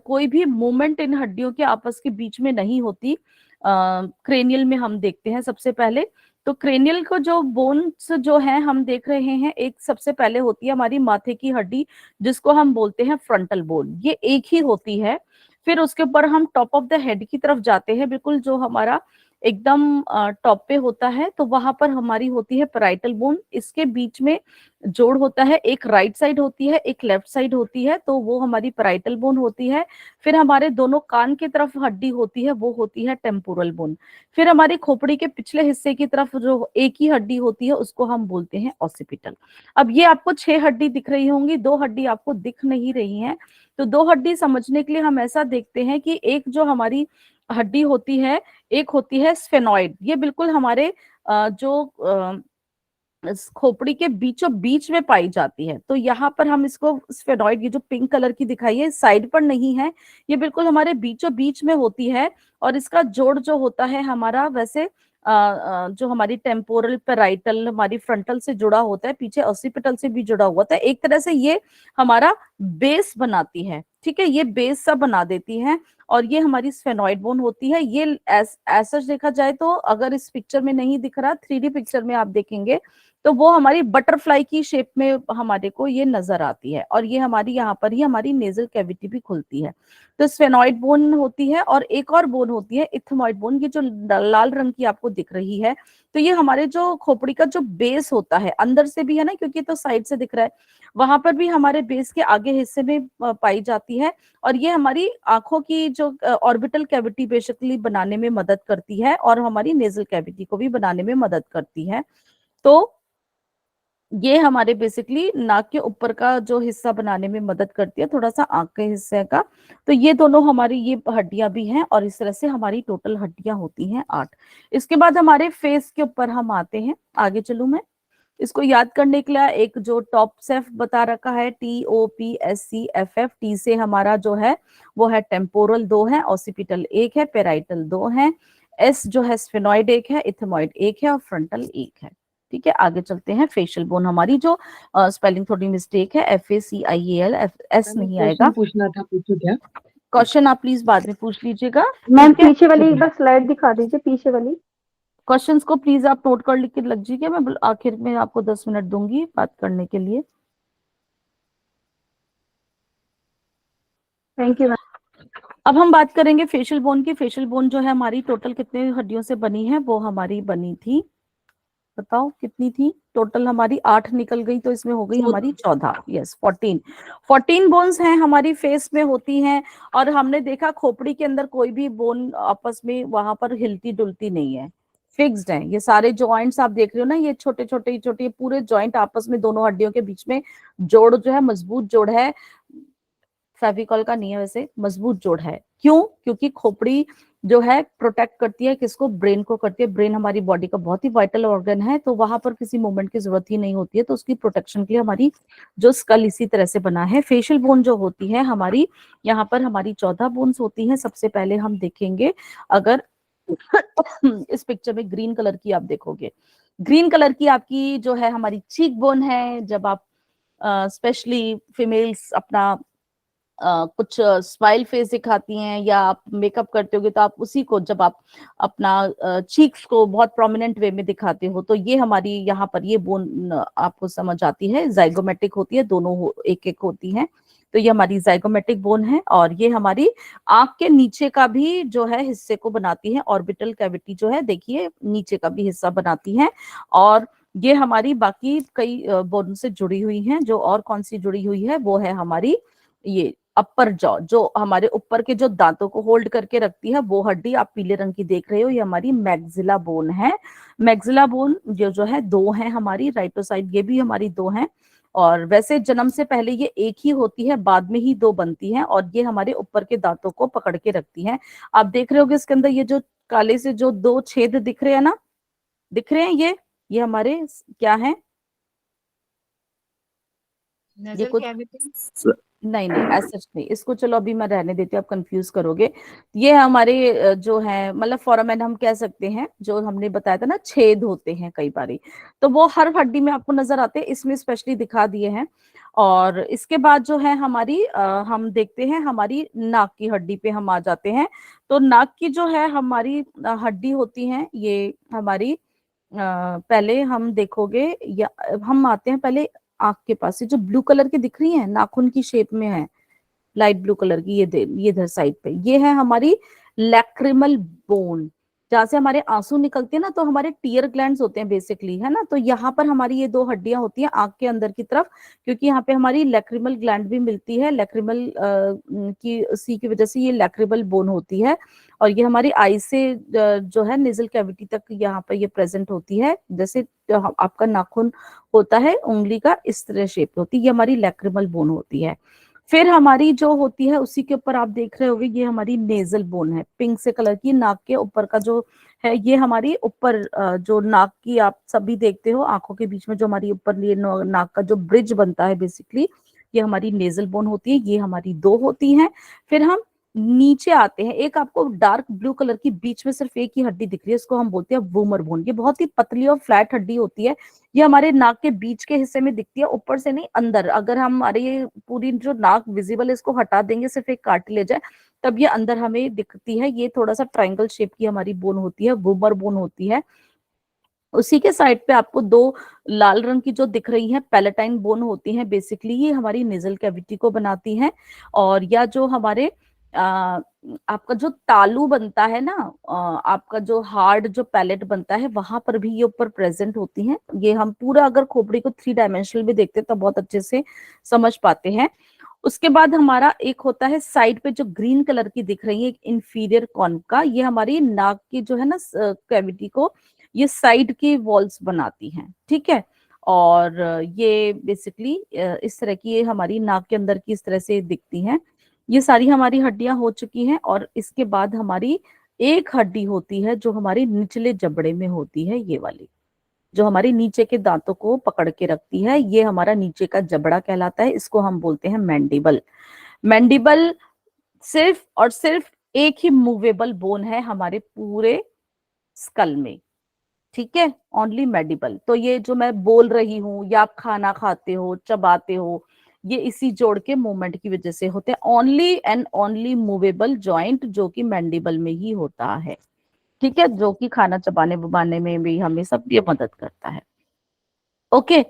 कोई भी मूवमेंट इन हड्डियों के आपस के बीच में नहीं होती। क्रेनियल में हम देखते हैं सबसे पहले। तो क्रेनियल को जो बोन्स जो है हम देख रहे हैं, एक सबसे पहले होती है हमारी माथे की हड्डी, जिसको हम बोलते हैं फ्रंटल बोन, ये एक ही होती है। फिर उसके ऊपर हम टॉप ऑफ द हेड की तरफ जाते हैं, बिल्कुल जो हमारा एकदम टॉप पे होता है, तो वहां पर हमारी होती है पैराइटल बोन। इसके बीच में जोड़ होता है, एक राइट साइड होती है, एक लेफ्ट साइड होती है, तो वो हमारी पैराइटल बोन होती है। फिर हमारे दोनों कान की तरफ हड्डी होती है, वो होती है टेम्पोरल बोन। फिर हमारी खोपड़ी के पिछले हिस्से की तरफ जो एक ही हड्डी होती है, उसको हम बोलते हैं ऑसिपिटल। अब ये आपको 6 हड्डी दिख रही होंगी, 2 हड्डी आपको दिख नहीं रही हैं। तो 2 हड्डी समझने के लिए हम ऐसा देखते हैं कि एक जो हमारी हड्डी होती है, एक होती है स्फेनॉइड, ये बिल्कुल हमारे जो खोपड़ी के बीचों बीच में पाई जाती है। तो यहाँ पर हम इसको स्फेनॉइड, ये जो पिंक कलर की दिखाई है, साइड पर नहीं है, ये बिल्कुल हमारे बीचों बीच में होती है। और इसका जोड़ जो होता है हमारा, वैसे जो हमारी टेम्पोरल पैराइटल हमारी फ्रंटल से जुड़ा होता है, पीछे ऑसिपिटल से भी जुड़ा हुआ था। एक तरह से ये हमारा बेस बनाती है। ठीक है, ये बेस सा बना देती हैं। और ये हमारी स्फेनॉइड बोन होती है। ये ऐसा देखा जाए तो, अगर इस पिक्चर में नहीं दिख रहा, 3D पिक्चर में आप देखेंगे तो वो हमारी बटरफ्लाई की शेप में हमारे को ये नजर आती है। और ये हमारी यहाँ पर ही हमारी नेजल कैविटी भी खुलती है। तो स्फेनॉइड बोन होती है, और एक और बोन होती है इथमॉइड बोन, ये जो लाल रंग की आपको दिख रही है। तो ये हमारे जो खोपड़ी का जो बेस होता है, अंदर से भी है ना, क्योंकि तो साइड से दिख रहा है, वहां पर भी हमारे बेस के आगे हिस्से में पाई जाती है। और ये हमारी आंखों की जो ऑर्बिटल कैविटी बेसिकली बनाने में मदद करती है, और हमारी नेजल कैविटी को भी बनाने में मदद करती है। तो ये हमारे बेसिकली नाक के ऊपर का जो हिस्सा बनाने में मदद करती है, थोड़ा सा आंख के हिस्से का। तो ये दोनों हमारी ये हड्डियां भी हैं, और इस तरह से हमारी टोटल हड्डियां होती हैं 8। इसके बाद हमारे फेस के ऊपर हम आते हैं। आगे चलूं मैं, इसको याद करने के लिए एक जो टॉप सेफ बता रखा है, TOPSCFF। टी से हमारा जो है वो है टेम्पोरल 2 है, ऑसिपिटल 1 है, पेराइटल 2 है, एस जो है स्फेनॉइड 1 है, इथमॉइड 1 है, और फ्रंटल 1 है। ठीक है, आगे चलते हैं। फेशियल बोन हमारी जो स्पेलिंग थोड़ी मिस्टेक है, FACIAL, एस नहीं आएगा। पूछना था, पूछो क्या? क्वेश्चन आप प्लीज बाद में पूछ लीजिएगा। मैम ठीक है, पीछे वाली एक बार स्लाइड दिखा दीजिए, पीछे वाली। क्वेश्चंस को प्लीज आप नोट कर लिख के लग जाइए। मैं आखिर में आपको 10 मिनट दूंगी बात करने के लिए। Thank you ma'am. अब हम बात करेंगे फेशियल बोन की। फेशियल बोन जो है हमारी टोटल कितने हड्डियों से बनी है, वो हमारी बनी थी, बताओ कितनी थी टोटल? हमारी 8 निकल गई, तो इसमें हो गई हमारी 14। यस, 14 बोन्स हैं हमारी फेस में होती हैं। और हमने देखा खोपड़ी के अंदर कोई भी बोन आपस में वहां पर हिलती डुलती नहीं है, फिक्स्ड है। ये सारे जॉइंट्स आप देख रहे हो ना, ये छोटे छोटे छोटे पूरे जॉइंट आपस में दोनों हड्डियों के बीच में जोड़ जो है मजबूत जोड़ है, फेविकॉल का नहीं है वैसे, मजबूत जोड़ है। क्यों? क्योंकि खोपड़ी जो है प्रोटेक्ट करती है किसको? ब्रेन को करती है। ब्रेन हमारी बॉडी का बहुत ही वाइटल ऑर्गन है, तो वहां पर किसी मूवमेंट की जरूरत ही नहीं होती है, तो उसकी प्रोटेक्शन के लिए हमारी जो स्कल इसी तरह से बना है। फेशियल बोन जो होती है हमारी, यहाँ पर हमारी 14 बोन्स होती हैं। सबसे पहले हम देखेंगे, अगर इस पिक्चर में ग्रीन कलर की आप देखोगे, ग्रीन कलर की आपकी जो है हमारी चीक बोन है। जब आप स्पेशली फीमेल्स अपना कुछ स्माइल फेस दिखाती हैं या आप मेकअप करते होगे, तो आप उसी को जब आप अपना चीक्स को बहुत प्रोमिनेंट वे में दिखाते हो, तो ये हमारी यहाँ पर ये बोन आपको समझ आती है, जाइगोमेटिक होती है, दोनों एक एक होती हैं। तो ये हमारी जाइगोमेटिक बोन है, और ये हमारी आंख के नीचे का भी जो है हिस्से को बनाती है। ऑर्बिटल कैविटी जो है देखिए नीचे का भी हिस्सा बनाती है। और ये हमारी बाकी कई बोन से जुड़ी हुई हैं। जो और कौन सी जुड़ी हुई है, वो है हमारी ये अपर जॉ, जो हमारे ऊपर के जो दांतों को होल्ड करके रखती है, वो हड्डी आप पीले रंग की देख रहे हो, ये हमारी मैक्सिला बोन है। मैक्सिला बोन जो है 2 है हमारी, राइटोसाइड ये भी हमारी 2 है। और वैसे जन्म से पहले ये एक ही होती है, बाद में ही 2 बनती हैं, और ये हमारे ऊपर के दांतों को पकड़ के रखती हैं। आप देख रहे होगे इसके अंदर ये जो काले से जो 2 छेद दिख रहे हैं ना, दिख रहे हैं ये हमारे क्या है? ये कुछ नहीं ऐसा नहीं, इसको चलो अभी मैं रहने देती हूँ, आप कंफ्यूज करोगे। ये हमारे जो है मतलब फोरामेन हम कह सकते हैं, जो हमने बताया था ना छेद होते हैं कई बारी, तो वो हर हड्डी में आपको नजर आते हैं, इसमें स्पेशली दिखा दिए हैं। और इसके बाद जो है हमारी हम देखते हैं हमारी नाक की हड्डी पे हम आ जाते हैं। तो नाक की जो है हमारी हड्डी होती है, ये हमारी पहले हम देखोगे, या हम आते हैं पहले आंख के पास से, जो ब्लू कलर की दिख रही है, नाखून की शेप में है, लाइट ब्लू कलर की, ये इधर साइड पे ये है हमारी लैक्रिमल बोन, जहां से हमारे आंसू निकलते हैं ना, तो हमारे टीयर ग्लैंड्स होते हैं बेसिकली, है ना। तो यहाँ पर हमारी ये 2 हड्डियां होती हैं आंख के अंदर की तरफ, क्योंकि यहाँ पे हमारी लैक्रिमल ग्लैंड भी मिलती है। लैक्रिमल की उसी की वजह से ये लैक्रिमल बोन होती है। और ये हमारी आई से जो है नेजल कैविटी तक यहाँ पर ये प्रेजेंट होती है, जैसे आपका नाखून होता है उंगली का, इस तरह शेप होती है, ये हमारी लैक्रिमल बोन होती है। फिर हमारी जो होती है उसी के ऊपर आप देख रहे होगे, ये हमारी नेजल बोन है, पिंक से कलर की, नाक के ऊपर का जो है, ये हमारी ऊपर जो नाक की आप सभी देखते हो आंखों के बीच में जो हमारी ऊपर ये नाक का जो ब्रिज बनता है बेसिकली, ये हमारी नेजल बोन होती है, ये हमारी 2 होती हैं। फिर हम नीचे आते हैं, एक आपको डार्क ब्लू कलर की बीच में सिर्फ एक ही हड्डी दिख रही है, इसको हम बोलते हैं वूमर बोन। ये बहुत ही पतली और फ्लैट हड्डी होती है, ये हमारे नाक के बीच के हिस्से में दिखती है, ऊपर से नहीं अंदर। अगर हम हमारे ये पूरी जो नाक विजिबल है इसको हटा देंगे, सिर्फ एक कार्टिलेज है, तब ये अंदर हमें दिखती है। ये थोड़ा सा ट्रायंगल शेप की हमारी बोन होती है, वूमर बोन होती है। उसी के साइड पे आपको दो लाल रंग की जो दिख रही हैं पैलेटाइन बोन होती हैं, बेसिकली ये हमारी नेजल कैविटी को बनाती हैं। और या जो हमारे आपका जो तालू बनता है ना, आपका जो हार्ड जो पैलेट बनता है, वहां पर भी ये ऊपर प्रेजेंट होती हैं। ये हम पूरा अगर खोपड़ी को 3 डायमेंशनल में देखते हैं तो बहुत अच्छे से समझ पाते हैं। उसके बाद हमारा एक होता है साइड पे जो ग्रीन कलर की दिख रही है, एक इंफीरियर कॉन्का, ये हमारी नाक की जो है ना कैविटी को ये साइड की वॉल्स बनाती हैं, ठीक है। और ये बेसिकली इस तरह की ये हमारी नाक के अंदर की इस तरह से दिखती हैं। ये सारी हमारी हड्डियां हो चुकी हैं। और इसके बाद हमारी एक हड्डी होती है जो हमारे निचले जबड़े में होती है, ये वाली जो हमारी नीचे के दांतों को पकड़ के रखती है, ये हमारा नीचे का जबड़ा कहलाता है, इसको हम बोलते हैं मैंडिबल। मैंडिबल सिर्फ और सिर्फ एक ही मूवेबल बोन है हमारे पूरे स्कल में, ठीक है, ओनली मैंडिबल। तो ये जो मैं बोल रही हूँ या आप खाना खाते हो, चबाते हो, ये इसी जोड़ के मूवमेंट की वजह से होते हैं। Only and only movable joint जो कि मैंडिबल में ही होता है, ठीक है, जो कि खाना चबाने बुबाने में भी हमें सब ये मदद करता है। ओके,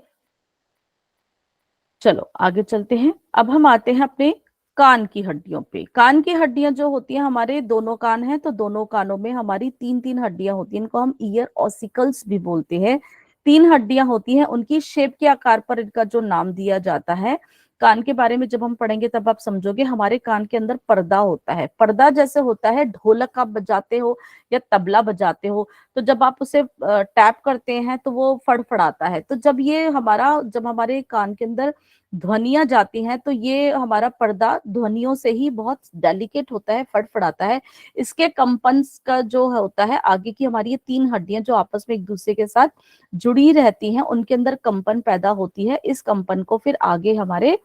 चलो आगे चलते हैं। अब हम आते हैं अपने कान की हड्डियों पे। कान की हड्डियां जो होती हैं, हमारे दोनों कान हैं तो दोनों कानों में हमारी 3-3 हड्डियां होती हैं, इनको हम ईयर ऑसिकल्स भी बोलते हैं। 3 हड्डियां होती हैं, उनकी शेप के आकार पर इनका जो नाम दिया जाता है। कान के बारे में जब हम पढ़ेंगे तब आप समझोगे। हमारे कान के अंदर पर्दा होता है, पर्दा जैसे होता है ढोलक आप बजाते हो या तबला बजाते हो, तो जब आप उसे टैप करते हैं तो वो फड़फड़ाता है। तो जब हमारे कान के अंदर ध्वनियां जाती हैं तो ये हमारा पर्दा ध्वनियों से ही बहुत डेलिकेट होता है, फड़फड़ाता है। इसके कंपन्स का जो होता है आगे की हमारी ये 3 हड्डियां जो आपस में एक दूसरे के साथ जुड़ी रहती हैं, उनके अंदर कंपन पैदा होती है। इस कंपन को फिर आगे हमारे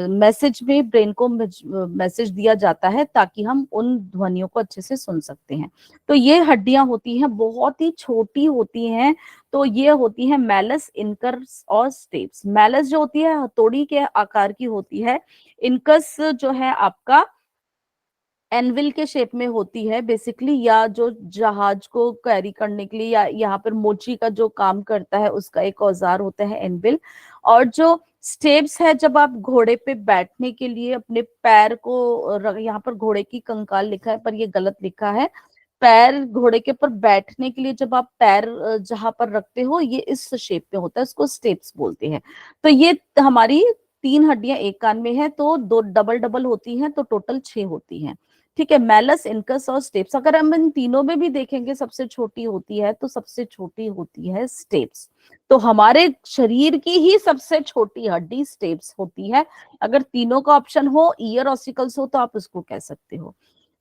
मैसेज में ब्रेन को मैसेज दिया जाता है ताकि हम उन ध्वनियों को अच्छे से सुन सकते हैं। तो ये हड्डियां होती हैं, बहुत ही छोटी होती हैं। तो ये होती है मैलस, इनकस और स्टेप्स। मैलस जो होती है हथौड़ी के आकार की होती है, इनकस जो है आपका एनविल के शेप में होती है बेसिकली, या जो जहाज को कैरी करने के लिए या यहाँ पर मोची का जो काम करता है उसका एक औजार होता है एनविल। और जो स्टेप्स है, जब आप घोड़े पे बैठने के लिए अपने पैर को यहाँ पर घोड़े की कंकाल लिखा है पर ये गलत लिखा है, पैर घोड़े के ऊपर बैठने के लिए जब आप पैर जहां पर रखते हो ये इस शेप में होता है, इसको स्टेप्स बोलते हैं। तो ये हमारी 3 हड्डियां एक कान में है तो दो डबल डबल होती हैं, तो टोटल 6 होती हैं, ठीक है। मैलस, इनकस और स्टेप्स, अगर हम इन तीनों में भी देखेंगे सबसे छोटी होती है तो सबसे छोटी होती है स्टेप्स। तो हमारे शरीर की ही सबसे छोटी हड्डी स्टेप्स होती है। अगर तीनों का ऑप्शन हो, ईयर ऑसिकल्स हो, तो आप उसको कह सकते हो।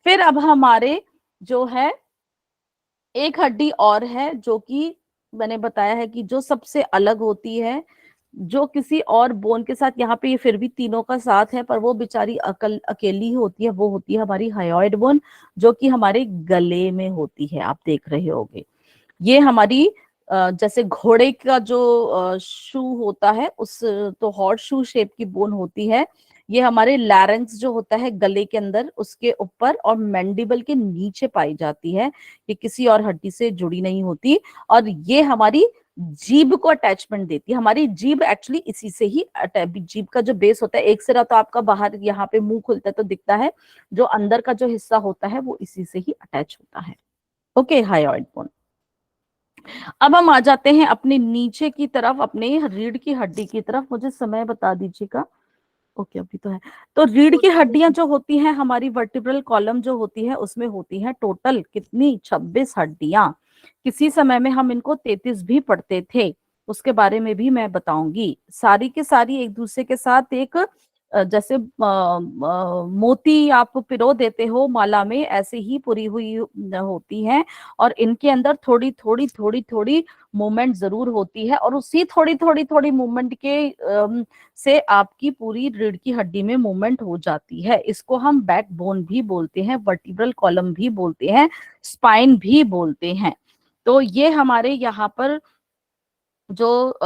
फिर अब हमारे जो है एक हड्डी और है जो कि मैंने बताया है कि जो सबसे अलग होती है, जो किसी और बोन के साथ, यहाँ पे ये फिर भी तीनों का साथ है पर वो बेचारी अकेली होती है, वो होती है हमारी हायोइड बोन, जो कि हमारे गले में होती है, आप देख रहे होगे। ये हमारी जैसे घोड़े का जो शू होता है उस, तो हॉर्स शू शेप की बोन होती है। ये हमारे लैरेंक्स जो होता है गले के अंदर उसके ऊपर और मैंडिबल के नीचे पाई जाती है, ये किसी और हड्डी से जुड़ी नहीं होती। और ये हमारी जीभ को अटैचमेंट देती है। हमारी जीभ एक्चुअली इसी से ही जीभ का जो बेस होता है, एक सिरा तो आपका बाहर यहाँ पे मुंह खुलता है तो दिखता है, जो अंदर का जो हिस्सा होता है वो इसी से ही अटैच होता है। Okay, hyoid bone. अब हम आ जाते हैं अपने नीचे की तरफ, अपने रीढ़ की हड्डी की तरफ। मुझे समय बता दीजिएगा। ओके, अभी तो है। तो रीढ़ की हड्डियां जो होती हैं, हमारी वर्टिब्रल कॉलम जो होती है उसमें होती हैं टोटल कितनी, 26 हड्डियां। किसी समय में हम इनको 33 भी पढ़ते थे, उसके बारे में भी मैं बताऊंगी। सारी के सारी एक दूसरे के साथ एक जैसे मोती आप पिरो देते हो माला में, ऐसे ही पुरी हुई होती हैं, और इनके अंदर थोड़ी थोड़ी थोड़ी थोड़ी मूवमेंट जरूर होती है, और उसी थोड़ी थोड़ी थोड़ी मूवमेंट के से आपकी पूरी रीढ़ की हड्डी में मूवमेंट हो जाती है। इसको हम बैकबोन भी बोलते हैं, वर्टिब्रल कॉलम भी बोलते हैं, स्पाइन भी बोलते हैं। तो ये हमारे यहाँ पर जो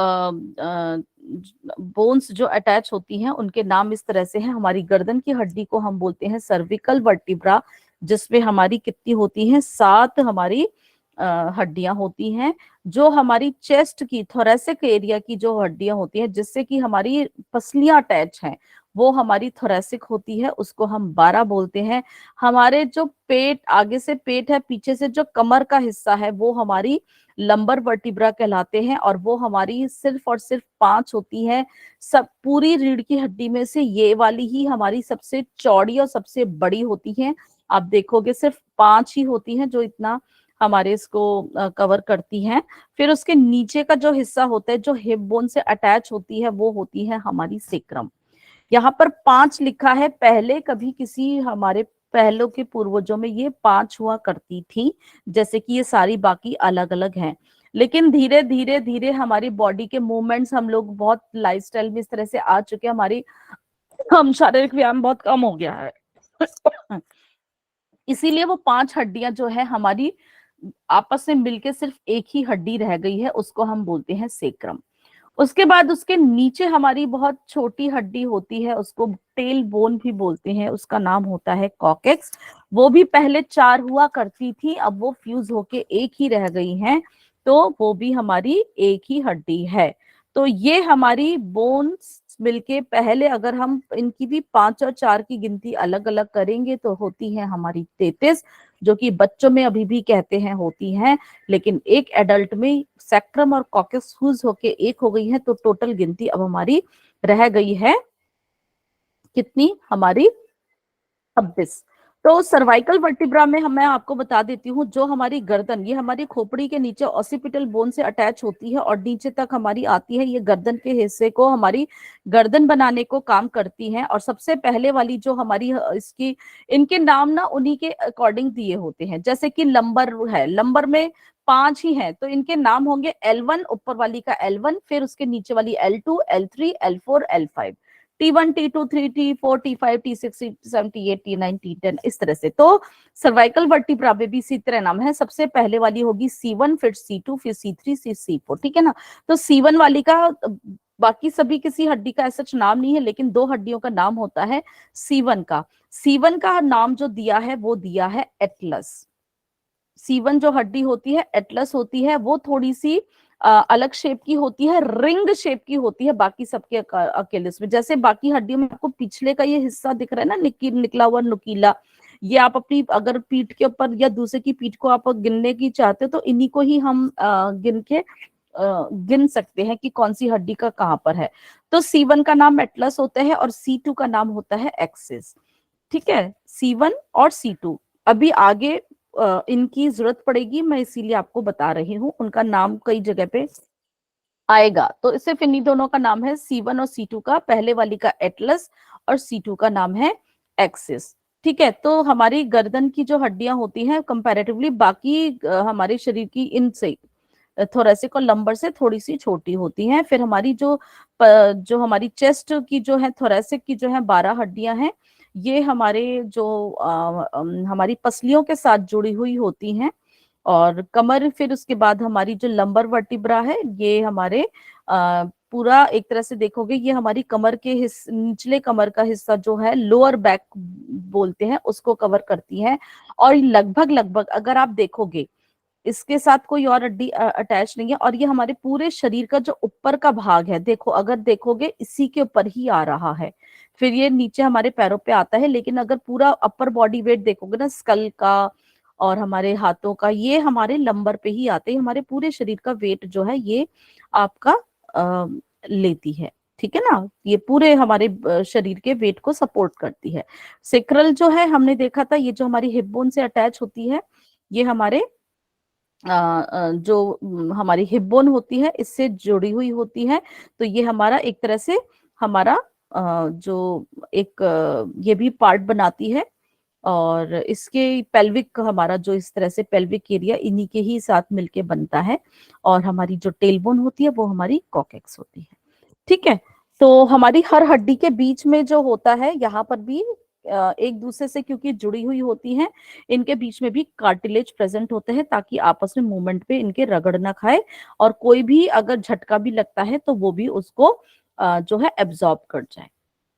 बोन्स जो अटैच होती हैं उनके नाम इस तरह से हैं। हमारी गर्दन की हड्डी को हम बोलते हैं सर्विकल वर्टिब्रा, जिसमें हमारी कितनी होती हैं, 7 हमारी हड्डियां होती हैं। जो हमारी चेस्ट की, थोरेसिक एरिया की जो हड्डियां होती हैं जिससे कि हमारी पसलियां अटैच हैं, वो हमारी थोरेसिक होती है, उसको हम 12 बोलते हैं। हमारे जो पेट, आगे से पेट है, पीछे से जो कमर का हिस्सा है, वो हमारी लंबर वर्टिब्रा कहलाते हैं, और वो हमारी सिर्फ और सिर्फ 5 होती है। सब पूरी रीढ़ की हड्डी में से ये वाली ही हमारी सबसे चौड़ी और सबसे बड़ी होती है। आप देखोगे सिर्फ 5 ही होती हैं जो इतना हमारे इसको कवर करती हैं। फिर उसके नीचे का जो हिस्सा होता है, जो हिप बोन से अटैच होती है, वो होती है हमारी सेक्रम। यहाँ पर 5 लिखा है, पहले कभी किसी हमारे पहलों के पूर्वजों में ये 5 हुआ करती थी, जैसे कि ये सारी बाकी अलग अलग हैं। लेकिन धीरे धीरे धीरे हमारी बॉडी के मूवमेंट्स, हम लोग बहुत लाइफस्टाइल में इस तरह से आ चुके हैं, हमारी हम शारीरिक व्यायाम बहुत कम हो गया है। इसीलिए वो 5 हड्डियां जो है हमारी आपस में मिलके सिर्फ एक ही हड्डी रह गई है, उसको हम बोलते हैं सेक्रम। उसके बाद उसके नीचे हमारी बहुत छोटी हड्डी होती है, उसको टेल बोन भी बोलते हैं, उसका नाम होता है कॉकेक्स। वो भी पहले 4 हुआ करती थी, अब वो फ्यूज होके एक ही रह गई हैं, तो वो भी हमारी एक ही हड्डी है। तो ये हमारी बोन्स मिलके, पहले अगर हम इनकी भी 5 और 4 की गिनती अलग अलग करेंगे तो होती है हमारी 33, जो कि बच्चों में अभी भी कहते हैं होती हैं, लेकिन एक एडल्ट में सेक्रम और कॉकस फ्यूज होके एक हो गई है, तो टोटल गिनती अब हमारी रह गई है कितनी, हमारी 26। तो सर्वाइकल वर्टिब्रा में मैं आपको बता देती हूँ, जो हमारी गर्दन, ये हमारी खोपड़ी के नीचे ऑसिपिटल बोन से अटैच होती है और नीचे तक हमारी आती है, ये गर्दन के हिस्से को हमारी गर्दन बनाने को काम करती है। और सबसे पहले वाली जो हमारी इसकी, इनके नाम ना उन्हीं के अकॉर्डिंग दिए होते हैं, जैसे कि लंबर है, लंबर में 5 ही हैं, तो इनके नाम होंगे L1, ऊपर वाली का L1, फिर उसके नीचे वाली L2, L3, L4, L5, T1, T2, T3, T4, T5, T6, T7, T8, T9, T10, इस तरह से। तो सर्वाइकल वर्टिब्रा में भी इसी तरह नाम है। सबसे पहले वाली होगी C1, फिर C2, फिर C3, फिर C4, ठीक है ना। तो C1 वाली का, बाकी सभी किसी हड्डी का ऐसा नाम नहीं है, लेकिन 2 हड्डियों का नाम होता है C1 का। C1 का नाम जो दिया है वो दिया है एटलस। C1 जो हड्डी होती है एटलस होती है, वो थोड़ी सी अलग शेप की होती है, रिंग शेप की होती है बाकी सबके अकेले में। जैसे बाकी हड्डियों में आपको पिछले का ये हिस्सा दिख रहा है ना, निकला हुआ नुकीला, ये आप अपनी अगर पीठ के ऊपर या दूसरे की पीठ को आप गिनने की चाहते हो, तो इन्हीं को ही हम गिन सकते हैं कि कौन सी हड्डी का कहाँ पर है। तो C1 का नाम एटलस होता है और C2 का नाम होता है एक्सिस। ठीक है, C1 और C2 अभी आगे इनकी जरूरत पड़ेगी, मैं इसीलिए आपको बता रही हूँ, उनका नाम कई जगह पे आएगा। तो सिर्फ इन्हीं दोनों का नाम है C1 और C2 का, पहले वाली का एटलस और C2 का नाम है एक्सिस। ठीक है, तो हमारी गर्दन की जो हड्डियां होती हैं कंपैरेटिवली बाकी हमारे शरीर की इनसे, थोरेसिक और लंबर से थोड़ी सी छोटी होती हैं। फिर हमारी जो हमारी चेस्ट की जो है, थोरेसिक की जो है 12 हड्डियां हैं, ये हमारे जो हमारी पसलियों के साथ जुड़ी हुई होती हैं। और कमर, फिर उसके बाद हमारी जो लंबर वर्टिब्रा है, ये हमारे पूरा एक तरह से देखोगे, ये हमारी कमर के निचले कमर का हिस्सा जो है, लोअर बैक बोलते हैं, उसको कवर करती है। और लगभग लगभग अगर आप देखोगे, इसके साथ कोई और हड्डी अटैच नहीं है, और ये हमारे पूरे शरीर का जो ऊपर का भाग है, देखो अगर देखोगे इसी के ऊपर ही आ रहा है। फिर ये नीचे हमारे पैरों पे आता है, लेकिन अगर पूरा अपर बॉडी वेट देखोगे ना, स्कल का और हमारे हाथों का, ये हमारे लंबर पे ही आते हैं। हमारे पूरे शरीर का वेट जो है ये आपका लेती है, ठीक है ना, ये पूरे हमारे शरीर के वेट को सपोर्ट करती है। सेक्रल जो है हमने देखा था, ये जो हमारी हिप बोन से अटैच होती है, ये हमारे जो हमारी हिप बोन होती है इससे जुड़ी हुई होती है। तो ये हमारा एक तरह से हमारा जो एक ये भी पार्ट बनाती है, और इसके पेल्विक हमारा जो इस तरह से पेल्विक एरिया इन्हीं के ही साथ मिलके बनता है, और हमारी जो टेलबोन होती है वो हमारी कॉकेक्स होती है। ठीक है, तो हमारी हर हड्डी के बीच में जो होता है यहाँ पर भी एक दूसरे से क्योंकि जुड़ी हुई होती हैं, इनके बीच में भी कार्टिलेज प्रेजेंट होते हैं ताकि आपस में मूवमेंट पे इनके रगड़ ना खाए, और कोई भी अगर झटका भी लगता है तो वो भी उसको जो है एब्जॉर्ब कर जाए।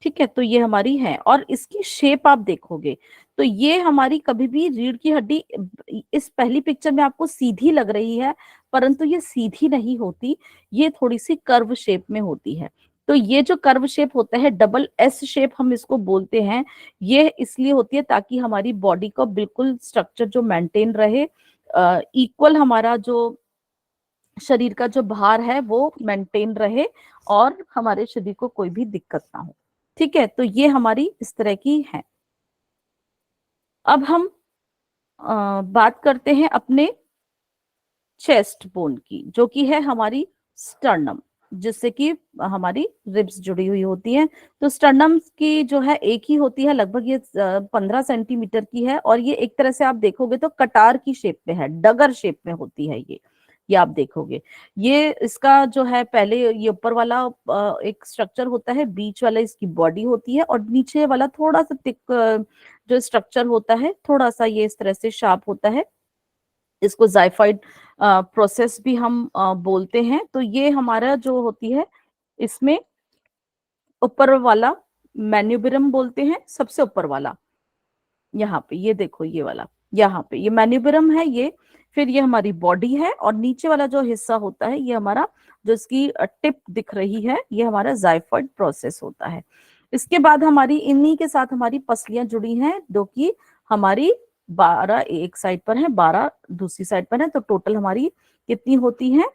ठीक है, तो ये हमारी है, और इसकी शेप आप देखोगे तो ये हमारी कभी भी रीढ़ की हड्डी इस पहली पिक्चर में आपको सीधी लग रही है, परंतु ये सीधी नहीं होती, ये थोड़ी सी कर्व शेप में होती है। तो ये जो कर्व शेप होता है, डबल एस शेप हम इसको बोलते हैं, ये इसलिए होती है ताकि हमारी बॉडी का बिल्कुल स्ट्रक्चर जो मेंटेन रहे, इक्वल हमारा जो शरीर का जो भार है वो मेंटेन रहे, और हमारे शरीर को कोई भी दिक्कत ना हो। ठीक है, तो ये हमारी इस तरह की है। अब हम बात करते हैं अपने चेस्ट बोन की, जो कि है हमारी स्टर्नम, जिससे कि हमारी रिब्स जुड़ी हुई होती हैं। तो स्टर्नम की जो है एक ही होती है, लगभग ये 15 सेंटीमीटर की है, और ये एक तरह से आप देखोगे तो कटार की शेप में है, डगर शेप में होती है ये आप देखोगे। ये इसका जो है पहले ये ऊपर वाला एक स्ट्रक्चर होता है, बीच वाला इसकी बॉडी होती है, और नीचे वाला थोड़ा सा थिक जो स्ट्रक्चर होता है, थोड़ा सा ये इस तरह से शार्प होता है। इसको जाइफाइड प्रोसेस भी हम बोलते हैं। तो ये हमारा जो होती है, इसमें ऊपर वाला मैन्युबिरम बोलते हैं, सबसे ऊपर वाला यहाँ पे ये देखो, ये वाला यहाँ पे ये मैन्युबिरम है ये। फिर ये हमारी बॉडी है, और नीचे वाला जो हिस्सा होता है ये हमारा, जो इसकी टिप दिख रही है, ये हमारा जाइफाइड प्रोसेस होता है। इसके बाद हमारी इन्हीं के साथ हमारी पसलियां जुड़ी हैं, जो कि हमारी 12 एक साइड पर है, 12 दूसरी साइड पर है, तो टोटल हमारी कितनी होती है,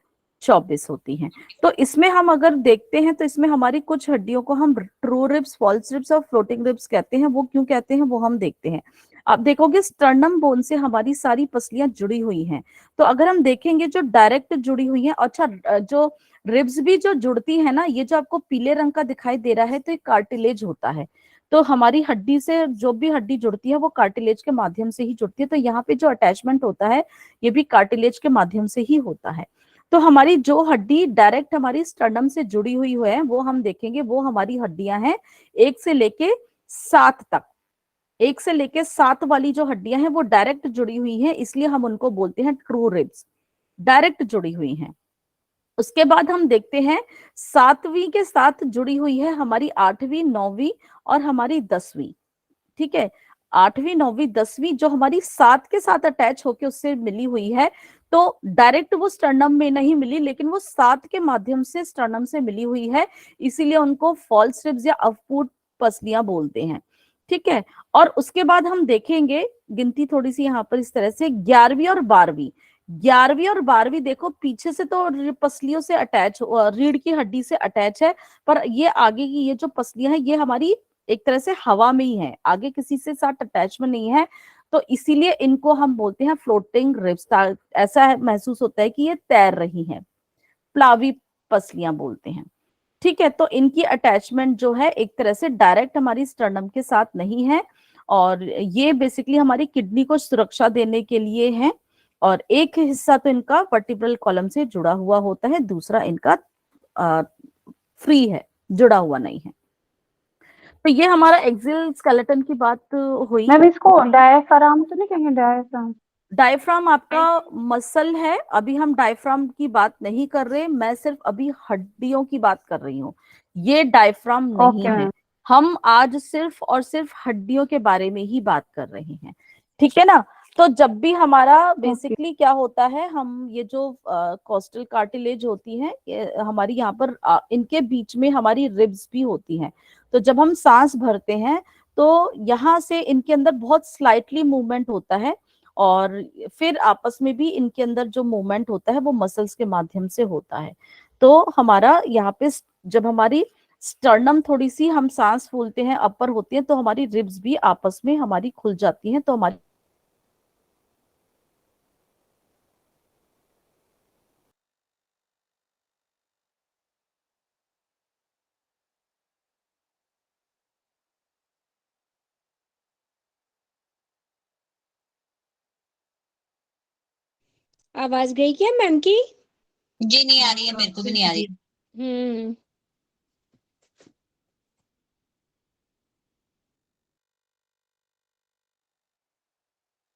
24 होती हैं। तो इसमें हम अगर देखते हैं तो इसमें हमारी कुछ हड्डियों को हम ट्रू रिब्स, फॉल्स रिब्स और फ्लोटिंग रिब्स कहते हैं। वो क्यों कहते हैं वो हम देखते हैं। आप देखोगे स्टर्नम बोन से हमारी सारी पसलियां जुड़ी हुई हैं। तो अगर हम देखेंगे जो डायरेक्ट जुड़ी हुई हैं, अच्छा जो रिब्स भी जो जुड़ती है ना, ये जो आपको पीले रंग का दिखाई दे रहा है, तो ये कार्टिलेज होता है। तो हमारी हड्डी से जो भी हड्डी जुड़ती है वो कार्टिलेज के माध्यम से ही जुड़ती है। तो यहाँ पे जो अटैचमेंट होता है ये भी कार्टिलेज के माध्यम से ही होता है। तो हमारी जो हड्डी डायरेक्ट हमारी स्टर्नम से जुड़ी हुई है वो हम देखेंगे, वो हमारी हड्डियां हैं 1 से लेके 7 तक। 1 से लेके 7 वाली जो हड्डियां हैं वो डायरेक्ट जुड़ी हुई हैं, इसलिए हम उनको बोलते हैं ट्रू रिब्स, डायरेक्ट जुड़ी हुई हैं। उसके बाद हम देखते हैं 7वीं के साथ जुड़ी हुई है हमारी 8वीं, 9वीं और हमारी 10वीं। ठीक है, 8वीं, 9वीं, 10वीं जो हमारी 7 के साथ अटैच होके उससे मिली हुई है, तो डायरेक्ट वो स्टर्नम में नहीं मिली, लेकिन वो 7 के माध्यम से स्टर्नम से मिली हुई है, इसीलिए उनको फॉल्स रिब्स या अवपूट पसलियां बोलते हैं। ठीक है, और उसके बाद हम देखेंगे गिनती थोड़ी सी यहाँ पर इस तरह से, 11वीं और 12वीं। 11वीं और 12वीं देखो पीछे से तो पसलियों से अटैच, रीढ़ की हड्डी से अटैच है, पर ये आगे की ये जो पसलियां हैं ये हमारी एक तरह से हवा में ही है, आगे किसी से साथ अटैचमेंट नहीं है। तो इसीलिए इनको हम बोलते हैं फ्लोटिंग रिब्स। ऐसा महसूस होता है कि ये तैर रही हैं, प्लावी पसलियां बोलते हैं। ठीक है, तो इनकी अटैचमेंट जो है एक तरह से डायरेक्ट हमारी स्टर्नम के साथ नहीं है, और ये बेसिकली हमारी किडनी को सुरक्षा देने के लिए है। और एक हिस्सा तो इनका वर्टिब्रल कॉलम से जुड़ा हुआ होता है, दूसरा इनका फ्री है, जुड़ा हुआ नहीं है। तो ये हमारा एक्सियल स्केलेटन की बात हुई। मैम इसको डायफ्राम तो नहीं कहेंगे? डायफ्राम, डायफ्राम आपका मसल है, अभी हम डायफ्राम की बात नहीं कर रहे, मैं सिर्फ अभी हड्डियों की बात कर रही हूँ, ये डायफ्राम नहीं ओके है। मैम। हम आज सिर्फ और सिर्फ हड्डियों के बारे में ही बात कर रहे हैं। ठीक है ना। तो जब भी हमारा ओके बेसिकली क्या होता है, हम ये जो कोस्टल कार्टिलेज होती है, ये हमारी यहाँ पर इनके बीच में हमारी रिब्स भी होती हैं। तो जब हम सांस भरते हैं तो यहाँ से इनके अंदर बहुत स्लाइटली मूवमेंट होता है, और फिर आपस में भी इनके अंदर जो मूवमेंट होता है वो मसल्स के माध्यम से होता है। तो हमारा यहाँ पे जब हमारी स्टर्नम थोड़ी सी हम सांस फूलते हैं, अपर होती है, तो हमारी रिब्स भी आपस में हमारी खुल जाती हैं, तो हमारी आवाज गई क्या मैम की? जी नहीं आ रही है, मेरे को भी नहीं आ रही। हम्म।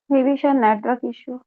मे बी शायद नेटवर्क इशू।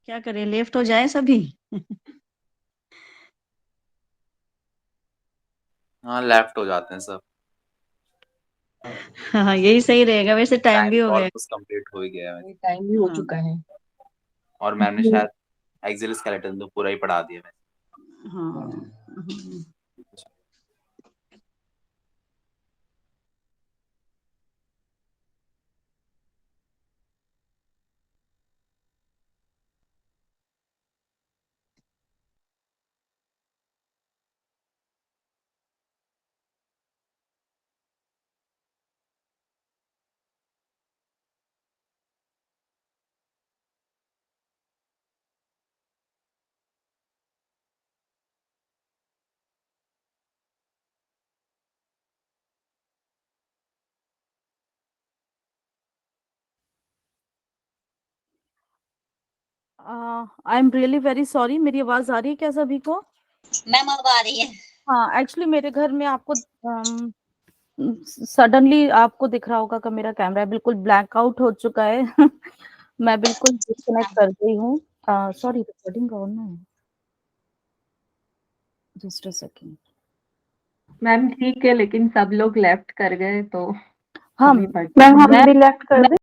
क्या करें, लेफ्ट हो जाए सभी? हाँ लेफ्ट हो जाते हैं सब। हाँ यही सही रहेगा, वैसे टाइम भी हो गया। ऑलमोस्ट कंप्लीट हो ही गया है टाइम भी हो हाँ। चुका है। और मैम ने शायद एक्सिल स्केलेटन तो पूरा ही पढ़ा दिया मैंने। हाँ। I am really very sorry, मेरी आवाज आ रही है क्या सभी को? मैम अब आ रही है। हाँ, एक्चुअली मेरे घर में आपको सडनली आपको दिख रहा होगा कि मेरा कैमरा बिल्कुल ब्लैक आउट हो चुका है। मैं बिल्कुल डिस्कनेक्ट कर गई हूँ। सॉरी, रिकॉर्डिंग ऑन है। Just a second. मैम ठीक है, लेकिन सब लोग लेफ्ट कर गए तो हाँ हम ही पढ़ मैं मैम हम भी लेफ्ट कर मैं दें।